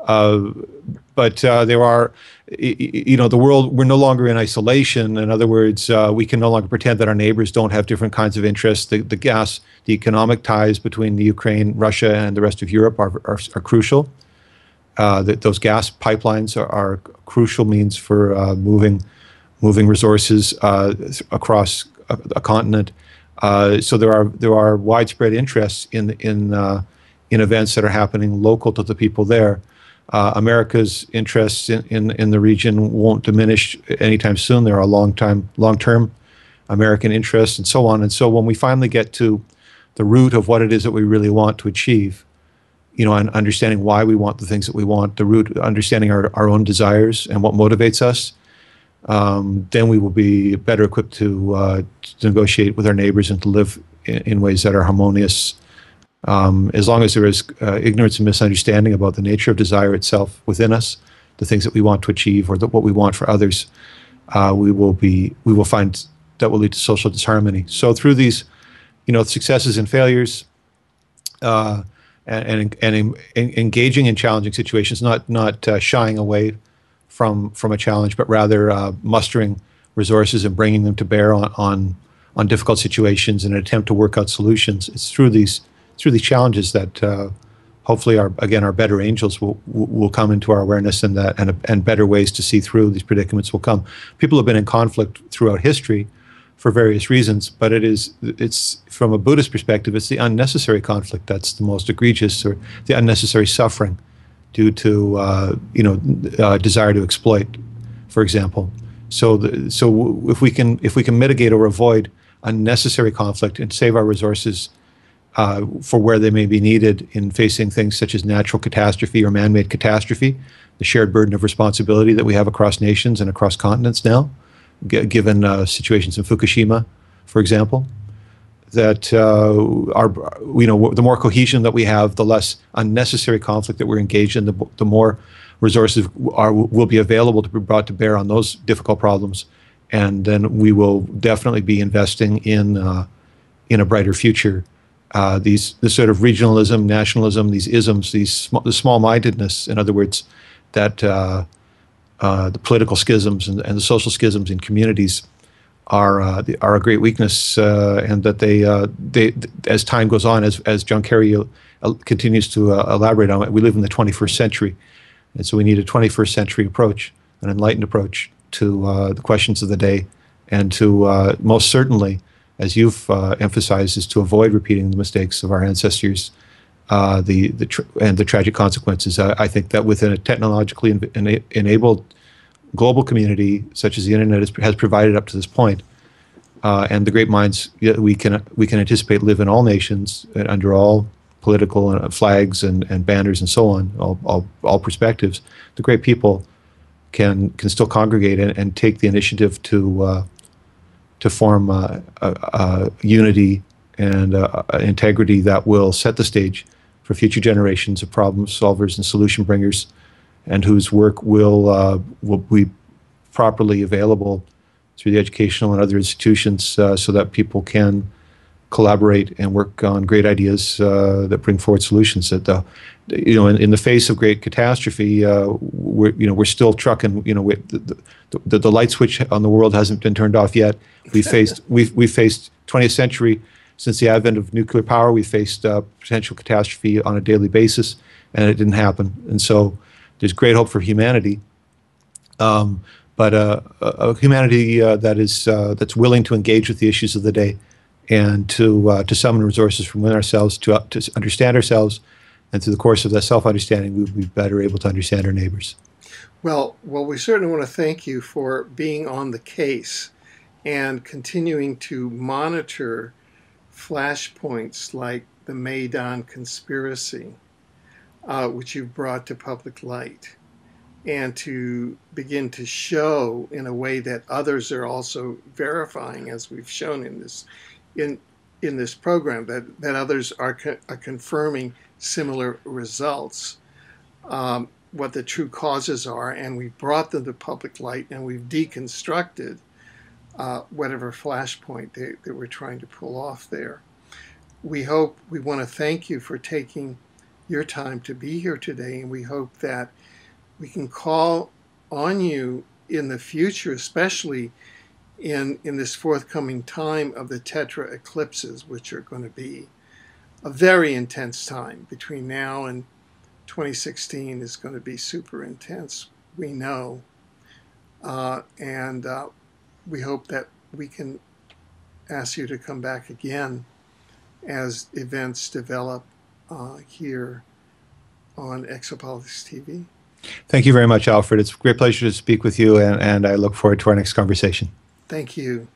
But there are, the world, we're no longer in isolation. In other words, we can no longer pretend that our neighbors don't have different kinds of interests. The economic ties between the Ukraine, Russia, and the rest of Europe are crucial. Those gas pipelines are crucial means for moving resources across a continent. So there are widespread interests in events that are happening local to the people there. America's interests in the region won't diminish anytime soon. There are long-term American interests, and so on. And so when we finally get to the root of what it is that we really want to achieve, and understanding why we want the things that we want, the root, understanding our own desires and what motivates us, then we will be better equipped to negotiate with our neighbors and to live in ways that are harmonious. As long as there is ignorance and misunderstanding about the nature of desire itself within us, the things that we want to achieve, or what we want for others, we will find that will lead to social disharmony. So through these, successes and failures, and engaging in challenging situations, not shying away from a challenge, but rather mustering resources and bringing them to bear on difficult situations in an attempt to work out solutions. It's through these challenges that hopefully our better angels will come into our awareness, and better ways to see through these predicaments will come. People have been in conflict throughout history for various reasons, but it's from a Buddhist perspective, it's the unnecessary conflict that's the most egregious, or the unnecessary suffering due to desire to exploit, for example. So if we can mitigate or avoid unnecessary conflict and save our resources for where they may be needed in facing things such as natural catastrophe or man-made catastrophe, the shared burden of responsibility that we have across nations and across continents now, given situations in Fukushima, for example, that the more cohesion that we have, the less unnecessary conflict that we're engaged in, the more resources will be available to be brought to bear on those difficult problems, and then we will definitely be investing in in a brighter future. This sort of regionalism, nationalism, these isms, the small-mindedness, in other words, that the political schisms and the social schisms in communities are a great weakness, and that they as time goes on, as Jon Kelly continues to elaborate on it, we live in the 21st century, and so we need a 21st century approach, an enlightened approach to the questions of the day, and to most certainly, as you've emphasized, is to avoid repeating the mistakes of our ancestors, and the tragic consequences. I think that within a technologically enabled global community such as the internet has provided up to this point, and the great minds we can anticipate live in all nations and under all political flags and banners and so on, all perspectives. The great people can still congregate and take the initiative to form a unity and integrity that will set the stage for future generations of problem solvers and solution bringers, and whose work will be properly available through the educational and other institutions, so that people can collaborate and work on great ideas that bring forward solutions. That in the face of great catastrophe, we're still trucking. The light switch on the world hasn't been turned off yet. We've faced 20th century. Since the advent of nuclear power, we faced potential catastrophe on a daily basis, and it didn't happen. And so there's great hope for humanity, but a humanity that's willing to engage with the issues of the day, and to summon resources from within ourselves to understand ourselves, and through the course of that self-understanding, we'll be better able to understand our neighbors. Well, we certainly want to thank you for being on the case and continuing to monitor flashpoints like the Maidan conspiracy, which you've brought to public light, and to begin to show in a way that others are also verifying, as we've shown in this program, that others are confirming similar results, what the true causes are, and we've brought them to public light, and we've deconstructed whatever flashpoint that we're trying to pull off there. We want to thank you for taking your time to be here today, and we hope that we can call on you in the future, especially in this forthcoming time of the tetra eclipses, which are going to be a very intense time. Between now and 2016 is going to be super intense, we know, and we hope that we can ask you to come back again as events develop here on Exopolitics TV. Thank you very much, Alfred. It's a great pleasure to speak with you, and I look forward to our next conversation. Thank you.